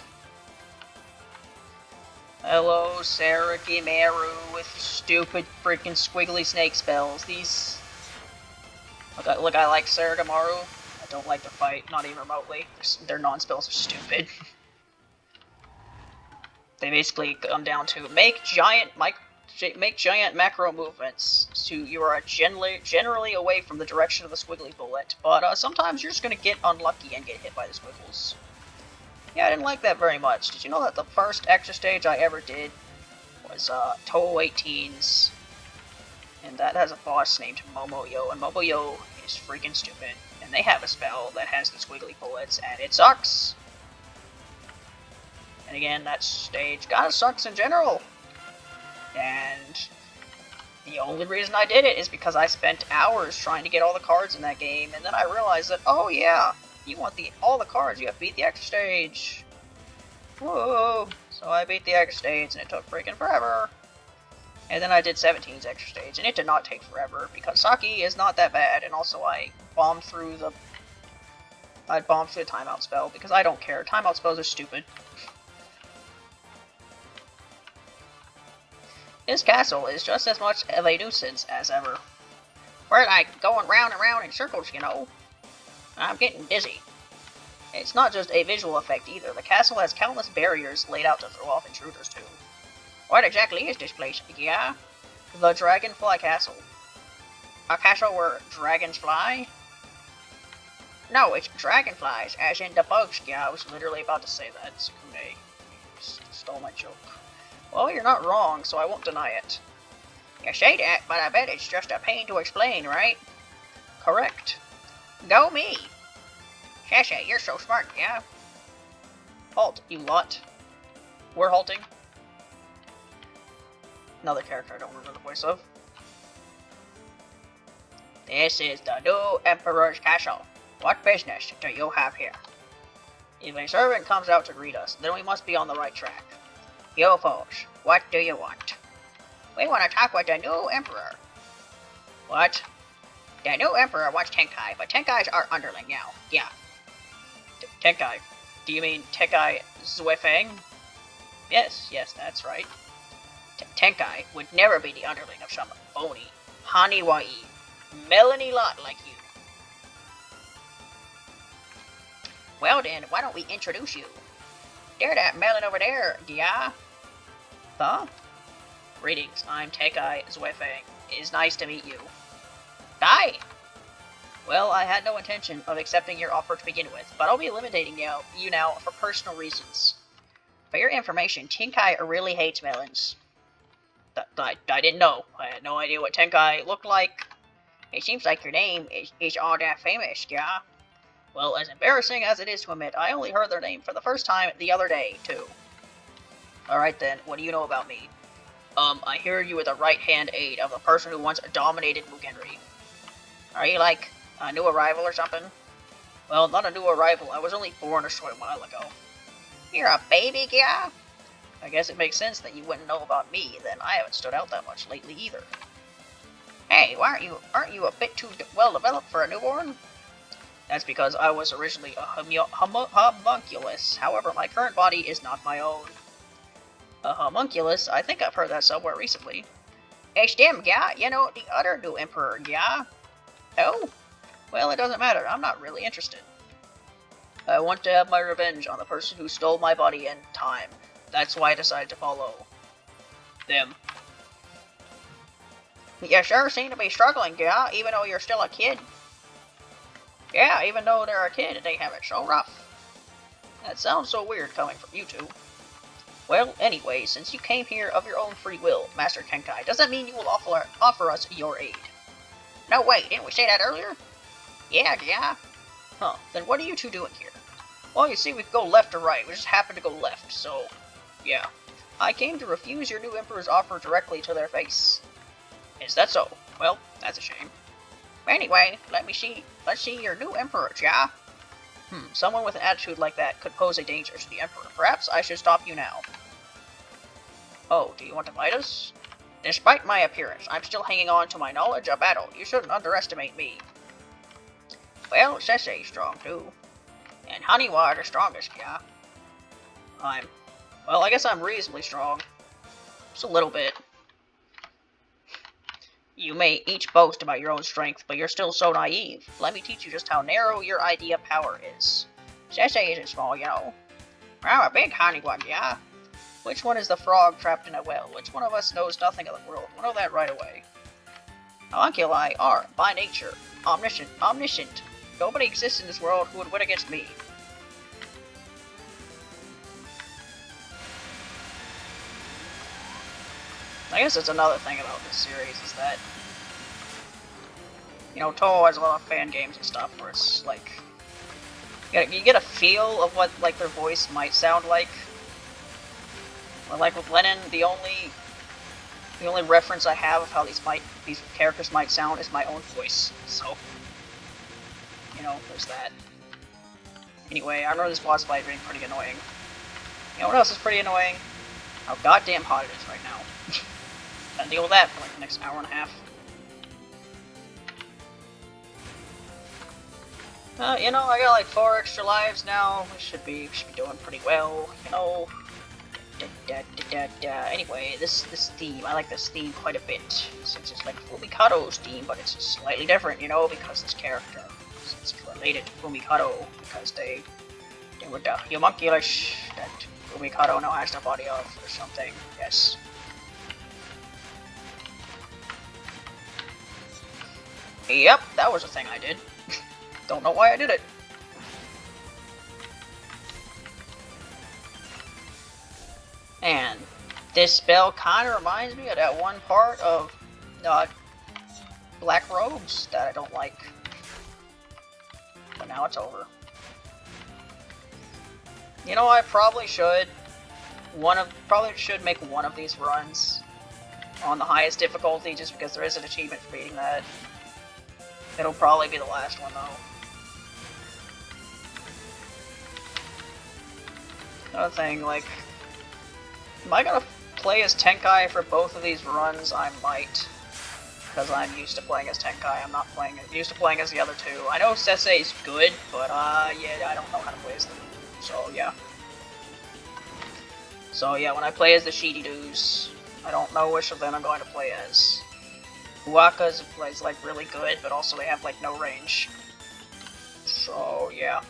Speaker 1: Hello, Saraki Meru with stupid freaking squiggly snake spells. These... Look, I like Saragamaru. I don't like to fight, not even remotely. Their non-spells are stupid. They basically come down to make giant macro movements. So you are generally away from the direction of the squiggly bullet, but sometimes you're just gonna get unlucky and get hit by the squiggles. Yeah, I didn't like that very much. Did you know that the first extra stage I ever did was Toho 18's, and that has a boss named Momoyo, and Momoyo is freaking stupid, and they have a spell that has the squiggly bullets, and it sucks. And again, that stage kinda sucks in general. And the only reason I did it is because I spent hours trying to get all the cards in that game, and then I realized that, oh yeah, you want all the cards, you have to beat the extra stage. Whoa! So I beat the extra stage, and it took freaking forever. And then I did 17's extra stage, and it did not take forever, because Saki is not that bad, and also I bombed through the timeout spell, because I don't care. Timeout spells are stupid. This castle is just as much of a nuisance as ever. We're like going round and round in circles, you know. I'm getting dizzy. It's not just a visual effect either. The castle has countless barriers laid out to throw off intruders too. What exactly is this place? Yeah? The Dragonfly Castle. A castle where dragons fly? No, it's dragonflies, as in the bugs. Yeah, I was literally about to say that. Sukune. You stole my joke. Well, you're not wrong, so I won't deny it. You say that, but I bet it's just a pain to explain, right? Correct. Go me! Sasha, you're so smart, yeah? Halt, you lot. We're halting. Another character I don't remember the voice of. This is the new Emperor's Castle. What business do you have here? If a servant comes out to greet us, then we must be on the right track. You folks, what do you want? We want to talk with the new Emperor. What? The new Emperor wants Tenkai, but Tenkai's our underling now. Yeah. Tenkai. Do you mean Tenkai Zuefeng? Yes, that's right. Tenkai would never be the underling of some bony, Haniwai, Melanie lot like you. Well then, why don't we introduce you? There, that melon over there, yeah? Huh? Greetings, I'm Tenkai Zuefeng. It is nice to meet you. Hi! Well, I had no intention of accepting your offer to begin with, but I'll be eliminating you now for personal reasons. For your information, Tenkai really hates melons. I didn't know. I had no idea what Tenkai looked like. It seems like your name is all that famous, yeah? Well, as embarrassing as it is to admit, I only heard their name for the first time the other day, too. Alright then, what do you know about me? I hear you were the right-hand aide of the person who once dominated Mugenri. Are you like a new arrival or something? Well, not a new arrival, I was only born a short while ago. You're a baby, yeah? I guess it makes sense that you wouldn't know about me, then I haven't stood out that much lately either. Hey, aren't you a bit too well developed for a newborn? That's because I was originally a homunculus, however my current body is not my own. A homunculus? I think I've heard that somewhere recently. It's them, yeah? You know, the other new emperor, yeah? Oh? Well, it doesn't matter, I'm not really interested. I want to have my revenge on the person who stole my body and time. That's why I decided to follow them. You sure seem to be struggling, yeah, even though you're still a kid. Yeah, even though they're a kid, they have it so rough. That sounds so weird coming from you two. Well, anyway, since you came here of your own free will, Master Tenkai, does that mean you will offer us your aid? No, wait, didn't we say that earlier? Yeah. Huh, then what are you two doing here? Well, you see, we could go left or right. We just happen to go left, so yeah. I came to refuse your new Emperor's offer directly to their face. Is that so? Well, that's a shame. Anyway, let's see your new Emperor, yeah? Someone with an attitude like that could pose a danger to the Emperor. Perhaps I should stop you now. Oh, do you want to fight us? Despite my appearance, I'm still hanging on to my knowledge of battle. You shouldn't underestimate me. Well, Sensei's strong too. And Haniwa are the strongest, yeah? Well, I guess I'm reasonably strong. Just a little bit. You may each boast about your own strength, but you're still so naive. Let me teach you just how narrow your idea of power is. Sensei isn't small, you know. Wow, a big honey one, yeah? Which one is the frog trapped in a well? Which one of us knows nothing of the world? We'll know that right away. Homunculi are, by nature, omniscient. Nobody exists in this world who would win against me. I guess that's another thing about this series, is that, you know, Toho has a lot of fan games and stuff where it's like, you get a feel of what, like, their voice might sound like. But like with Len'en, the only reference I have of how these characters might sound is my own voice. So, you know, there's that. Anyway, I remember this boss fight being pretty annoying. You know what else is pretty annoying? How goddamn hot it is right now. Gotta deal with that for like the next hour and a half. You know, I got like 4 extra lives now. We should be doing pretty well, you know. Anyway, this theme, I like this theme quite a bit, since it's like Fumikado's theme, but it's slightly different, you know, because this character, it's related to Fumikado, because they were the homunculi that Fumikado now has the body of, or something, yes. Yep, that was a thing I did. Don't know why I did it. And this spell kind of reminds me of that one part of Black Robes that I don't like. But now it's over. You know, I probably should make one of these runs on the highest difficulty, just because there is an achievement for beating that. It'll probably be the last one, though. Another thing, like, am I gonna play as Tenkai for both of these runs? I might, because I'm used to playing as Tenkai. I'm not used to playing as the other two. I know Sensei's good, but yeah, I don't know how to play as them. So yeah. So yeah, when I play as the Shidi-doos, I don't know which of them I'm going to play as. Huaka's plays like really good, but also they have like no range. So yeah,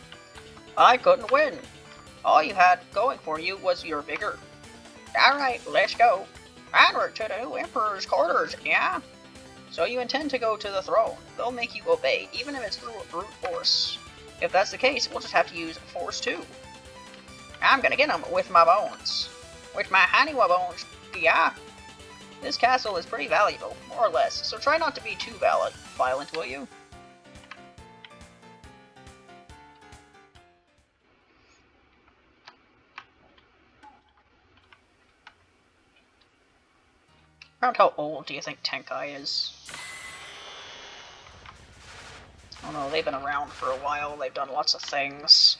Speaker 1: I couldn't win. All you had going for you was your vigor. Alright, let's go. Onward to the new Emperor's quarters, yeah? So you intend to go to the throne. They'll make you obey, even if it's through brute force. If that's the case, we'll just have to use force too. I'm gonna get them with my bones. With my Haniwa bones, yeah? This castle is pretty valuable, more or less, so try not to be too violent, will you? Around how old do you think Tenkai is? I don't know, they've been around for a while, they've done lots of things.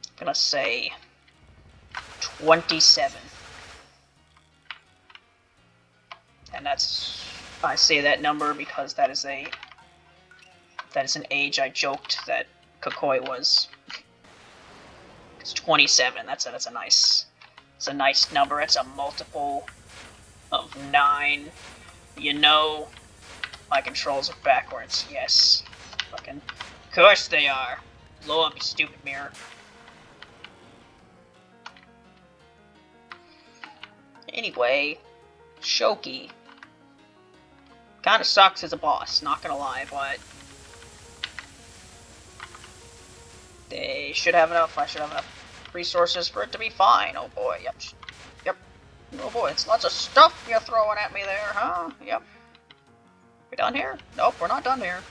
Speaker 1: I'm gonna say 27. And that's, I say that number because that is an age I joked that Kokoi was. It's 27. That's a nice number. It's a multiple of 9. You know, my controls are backwards. Yes, fucking, of course they are. Blow up, you stupid mirror. Anyway, Shoki kind of sucks as a boss, not gonna lie, but they should have enough. I should have enough resources for it to be fine. Oh boy, yep. Oh boy, it's lots of stuff you're throwing at me there, huh? Yep. We done here? Nope, we're not done here.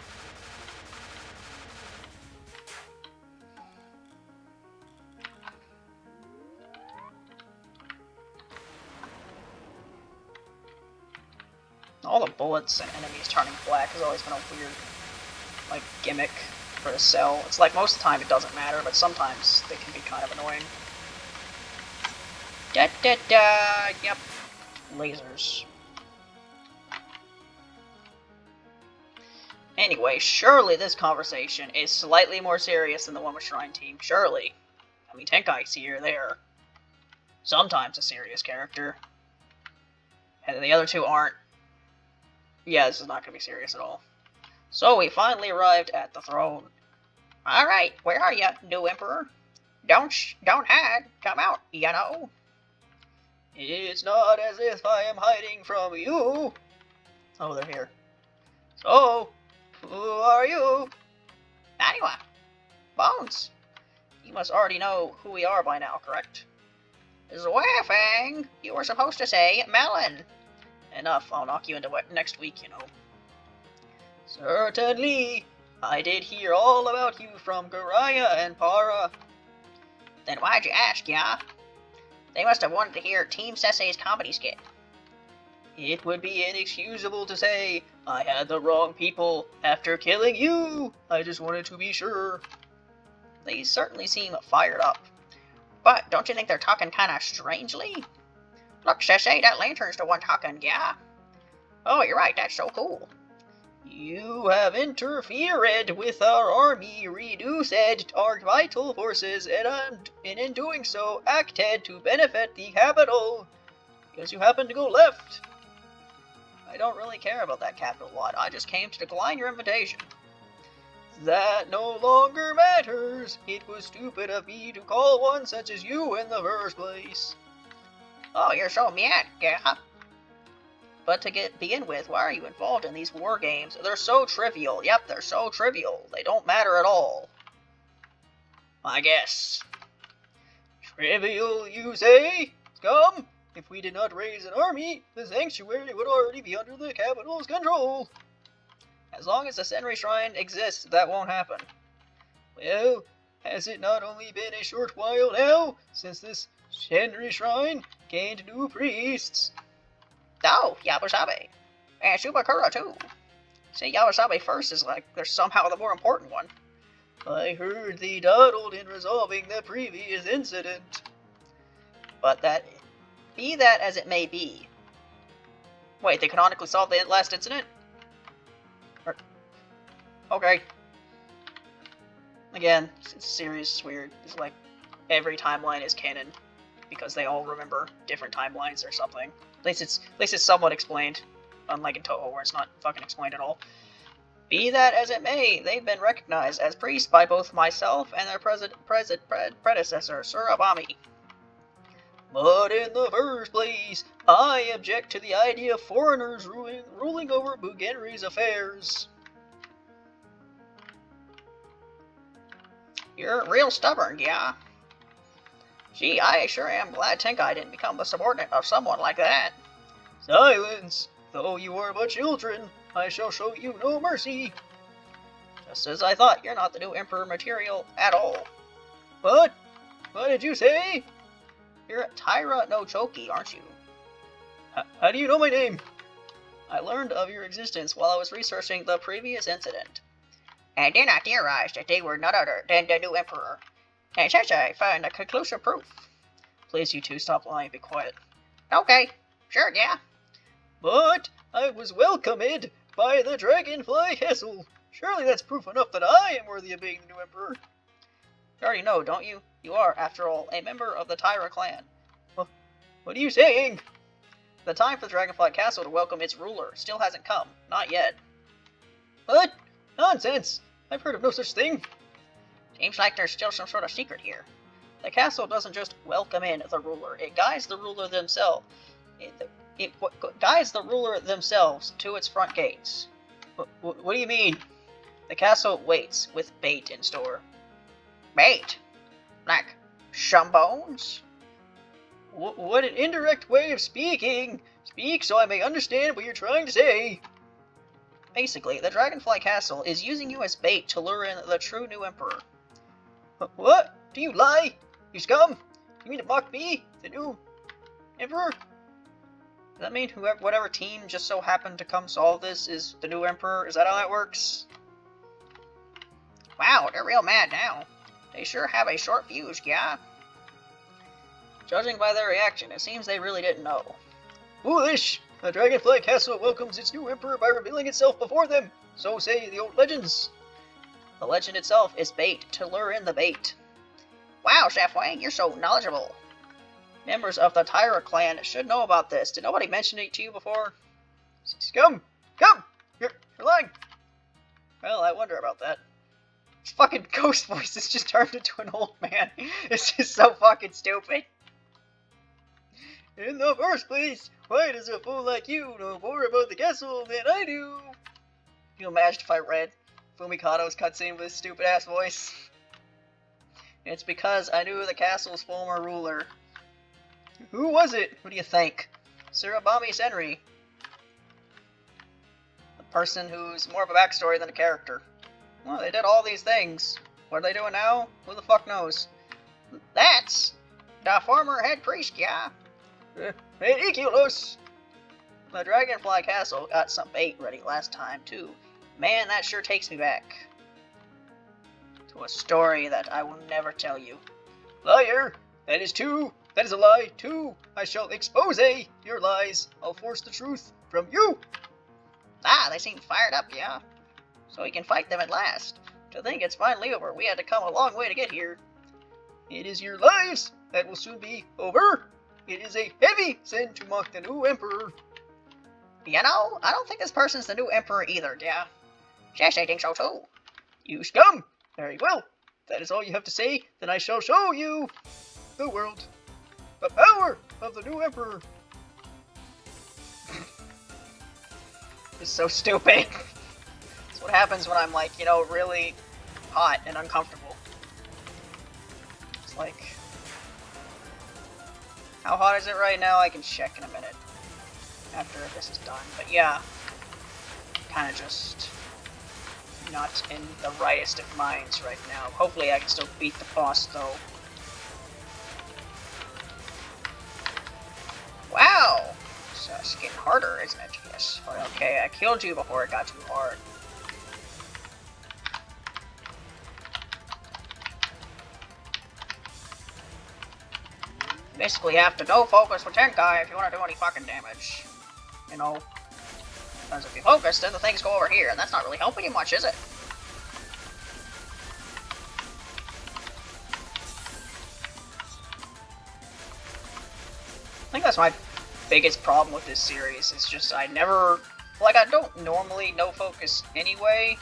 Speaker 1: All the bullets and enemies turning black has always been a weird, like, gimmick for the cell. It's like most of the time it doesn't matter, but sometimes they can be kind of annoying. Yep. Lasers. Anyway, surely this conversation is slightly more serious than the one with Shrine Team. Surely. I mean, Tenkai's here, there. Sometimes a serious character. And the other two aren't. Yeah, this is not going to be serious at all. So we finally arrived at the throne. Alright, where are you, new emperor? Don't hide. Come out, you know. It's not as if I am hiding from you. Oh, they're here. So, who are you? Anyway, Bones. You must already know who we are by now, correct? Zwaffang! You were supposed to say Melon. Enough, I'll knock you into it next week, you know. Certainly. I did hear all about you from Garaya and Para. Then why'd you ask, yeah? They must have wanted to hear Team Sesei's comedy skit. It would be inexcusable to say I had the wrong people after killing you. I just wanted to be sure. They certainly seem fired up. But don't you think they're talking kinda strangely? Look, Sesei, that lantern's the one talking, yeah? Oh, you're right, that's so cool. You have interfered with our army, reduced our vital forces, and in doing so, acted to benefit the capital. Because you happen to go left. I don't really care about that capital lot. I just came to decline your invitation. That no longer matters. It was stupid of me to call one such as you in the first place. Oh, you're so mad, yeah? But to begin with, why are you involved in these war games? They're so trivial. Yep, they're so trivial. They don't matter at all. I guess. Trivial, you say? Scum? If we did not raise an army, the sanctuary would already be under the capital's control. As long as the Senri Shrine exists, that won't happen. Well, has it not only been a short while now since this Senri Shrine gained new priests? Oh, Yabusabe. And Shubakura, too. Say Yabusabe first is like they're somehow the more important one. I heard they dawdled in resolving the previous incident. But be that as it may be. Wait, they canonically solved the last incident? Okay. Again, it's serious, it's weird. It's like every timeline is canon because they all remember different timelines or something. At least it's somewhat explained, unlike in Toho where it's not fucking explained at all. Be that as it may, they've been recognized as priests by both myself and their predecessor, Surabami. But in the first place, I object to the idea of foreigners ruling over Bugenri's affairs. You're real stubborn, yeah? Gee, I sure am glad Tenkai didn't become the subordinate of someone like that. Silence! Though you are but children, I shall show you no mercy. Just as I thought, you're not the new Emperor material at all. What? What did you say? You're Taira no Choki, aren't you? How do you know my name? I learned of your existence while I was researching the previous incident. And then I theorized that they were none other than the new Emperor. And since I find a conclusive proof. Please, you two, stop lying, be quiet. Okay, sure, yeah. But I was welcomed by the Dragonfly Castle. Surely that's proof enough that I am worthy of being the new Emperor. You already know, don't you? You are, after all, a member of the Taira clan. What are you saying? The time for the Dragonfly Castle to welcome its ruler still hasn't come. Not yet. What? Nonsense! I've heard of no such thing. Seems like there's still some sort of secret here. The castle doesn't just welcome in the ruler. It guides the ruler themselves. It guides the ruler themselves to its front gates. What do you mean? The castle waits with bait in store. Bait? Like shumbones? What an indirect way of speaking! Speak so I may understand what you're trying to say. Basically, the Dragonfly Castle is using you as bait to lure in the true new Emperor. What? Do you lie? You scum? You mean to mock me, the new Emperor? Does that mean whatever team just so happened to come solve this is the new Emperor? Is that how that works? Wow, they're real mad now. They sure have a short fuse, yeah? Judging by their reaction, it seems they really didn't know. Foolish! The Dragonfly Castle welcomes its new Emperor by revealing itself before them, so say the old legends. The legend itself is bait to lure in the bait. Wow, Chef Wang, you're so knowledgeable. Members of the Tyra clan should know about this. Did nobody mention it to you before? Scum! Come! You're lying! Well, I wonder about that. His fucking ghost voice has just turned into an old man. It's just so fucking stupid. In the first place, why does a fool like you know more about the castle than I do? Can you imagine if I read Fumikado's cutscene with his stupid-ass voice? It's because I knew the castle's former ruler. Who was it? Who do you think? Surabami Senri. The person who's more of a backstory than a character. Well, they did all these things. What are they doing now? Who the fuck knows? That's the former head priest, yeah. Ridiculous! The Dragonfly Castle got some bait ready last time, too. Man, that sure takes me back to a story that I will never tell you. Liar! That is a lie, too! I shall expose your lies! I'll force the truth from you! Ah, they seem fired up, yeah? So we can fight them at last. To think it's finally over, we had to come a long way to get here. It is your lives that will soon be over! It is a heavy sin to mock the new emperor. You know, I don't think this person's the new emperor either, yeah? Yes, I think so too. You scum! Very well. That is all you have to say, then I shall show you the world. The power of the new emperor. It's so stupid. That's what happens when I'm like, you know, really hot and uncomfortable. It's like... How hot is it right now? I can check in a minute. After this is done. But yeah. Kinda just... not in the rightest of minds right now. Hopefully I can still beat the boss though. Wow! It's getting harder, isn't it? Yes. But okay, I killed you before it got too hard. Basically have to no focus with Tenkai if you want to do any fucking damage. You know? Because if you focus, then the things go over here, and that's not really helping you much, is it? I think that's my biggest problem with this series, is just I never... Like, I don't normally no-focus anyway,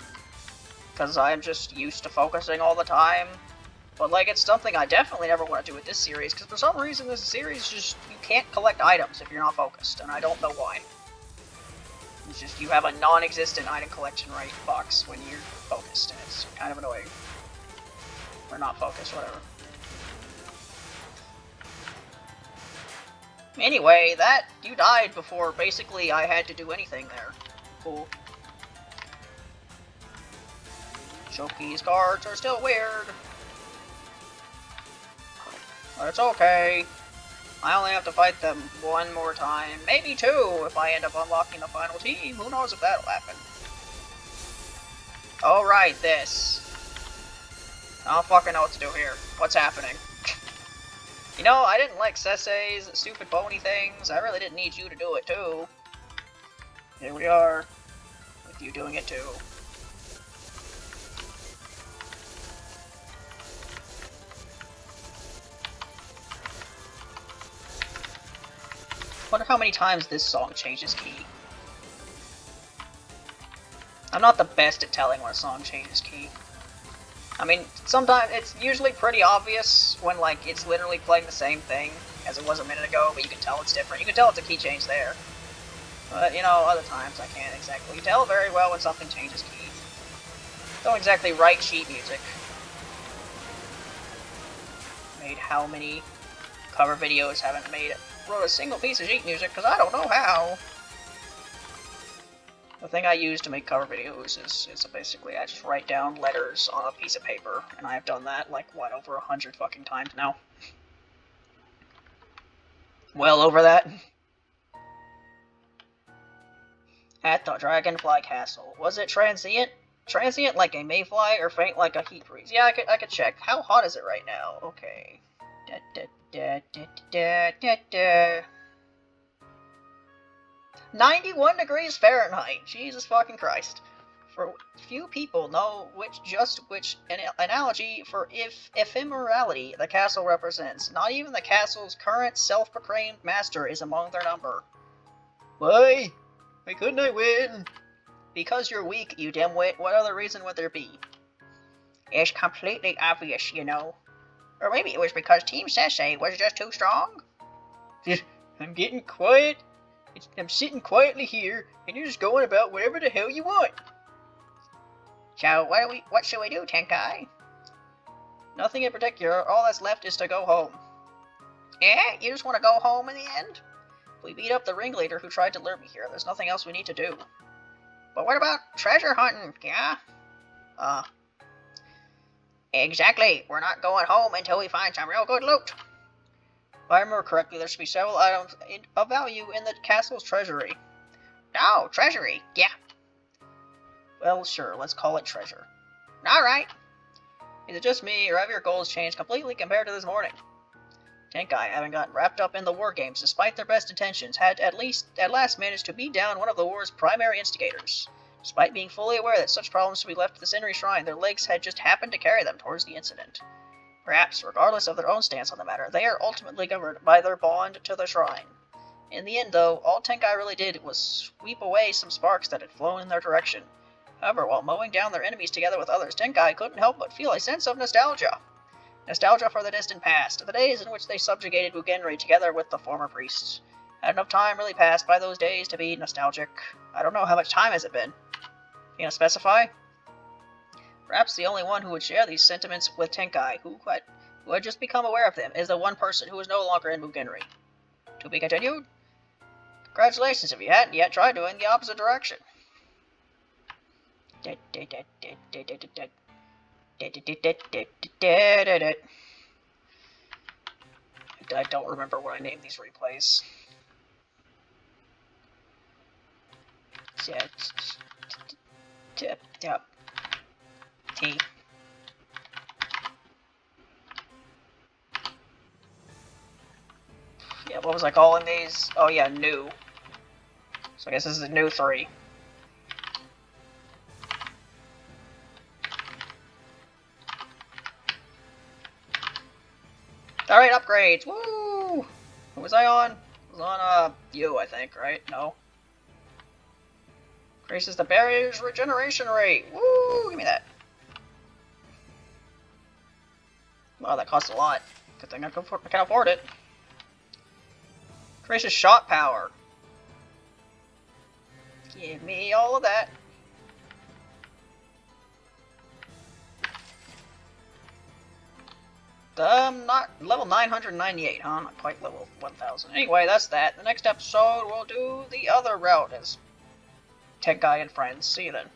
Speaker 1: because I'm just used to focusing all the time. But, like, it's something I definitely never want to do with this series, because for some reason this series just... You can't collect items if you're not focused, and I don't know why. It's just, you have a non-existent item collection right box when you're focused, and it's kind of annoying. Or not focused, whatever. Anyway, you died before basically I had to do anything there. Cool. Shoki's cards are still weird. But it's okay. I only have to fight them one more time. Maybe two if I end up unlocking the final team. Who knows if that'll happen. Alright, this. I don't fucking know what to do here. What's happening? You know, I didn't like Sesei's stupid pony things. I really didn't need you to do it too. Here we are. With you doing it too. Wonder how many times this song changes key. I'm not the best at telling when a song changes key. I mean, sometimes it's usually pretty obvious when, like, it's literally playing the same thing as it was a minute ago, but you can tell it's different. You can tell it's a key change there. But, you know, other times I can't exactly tell very well when something changes key. Don't exactly write sheet music. Made how many cover videos haven't wrote a single piece of sheet music, because I don't know how. The thing I use to make cover videos is basically I just write down letters on a piece of paper, and I've done that, like, what, over 100 fucking times now? Well over that. At the Dragonfly Castle. Was it transient? Transient like a mayfly, or faint like a heat breeze? Yeah, I could check. How hot is it right now? Okay. 91 degrees Fahrenheit. Jesus fucking Christ. For few people know which analogy for ephemerality the castle represents. Not even the castle's current self-proclaimed master is among their number. Why? Why couldn't I win? Because you're weak, you dimwit. What other reason would there be? It's completely obvious, you know. Or maybe it was because Team Sensei was just too strong? I'm getting quiet. I'm sitting quietly here, and you're just going about whatever the hell you want. So, what should we do, Tenkai? Nothing in particular. All that's left is to go home. Yeah? You just want to go home in the end? We beat up the ringleader who tried to lure me here. There's nothing else we need to do. But what about treasure hunting, yeah? Exactly. We're not going home until we find some real good loot. If I remember correctly, there should be several items of value in the castle's treasury. Oh, treasury, yeah. Well, sure, let's call it treasure. Alright. Is it just me, or have your goals changed completely compared to this morning? Tenkai, having gotten wrapped up in the war games despite their best intentions, had at last managed to beat down one of the war's primary instigators. Despite being fully aware that such problems should be left to the Senri Shrine, their legs had just happened to carry them towards the incident. Perhaps, regardless of their own stance on the matter, they are ultimately governed by their bond to the shrine. In the end, though, all Tenkai really did was sweep away some sparks that had flown in their direction. However, while mowing down their enemies together with others, Tenkai couldn't help but feel a sense of nostalgia. Nostalgia for the distant past, the days in which they subjugated Mugenri together with the former priests. Had enough time really passed by those days to be nostalgic. I don't know, how much time has it been? You gonna specify? Perhaps the only one who would share these sentiments with Tenkai, who had just become aware of them, is the one person who is no longer in Mugenri. To be continued? Congratulations if you hadn't yet tried doing the opposite direction. I don't remember what I named these replays. T. Yeah, what was I calling these? Oh yeah, new. So I guess this is a new 3. Alright, upgrades! Woo! What was I on? I was on, U, I think, right? No. Increases the barrier's regeneration rate! Woo! Give me that. Wow, that costs a lot. Good thing I can afford it. Increases shot power. Give me all of that. Not level 998, huh? Not quite level 1000. Anyway, that's that. The next episode, we'll do the other route as Tenkai and friends. See you then.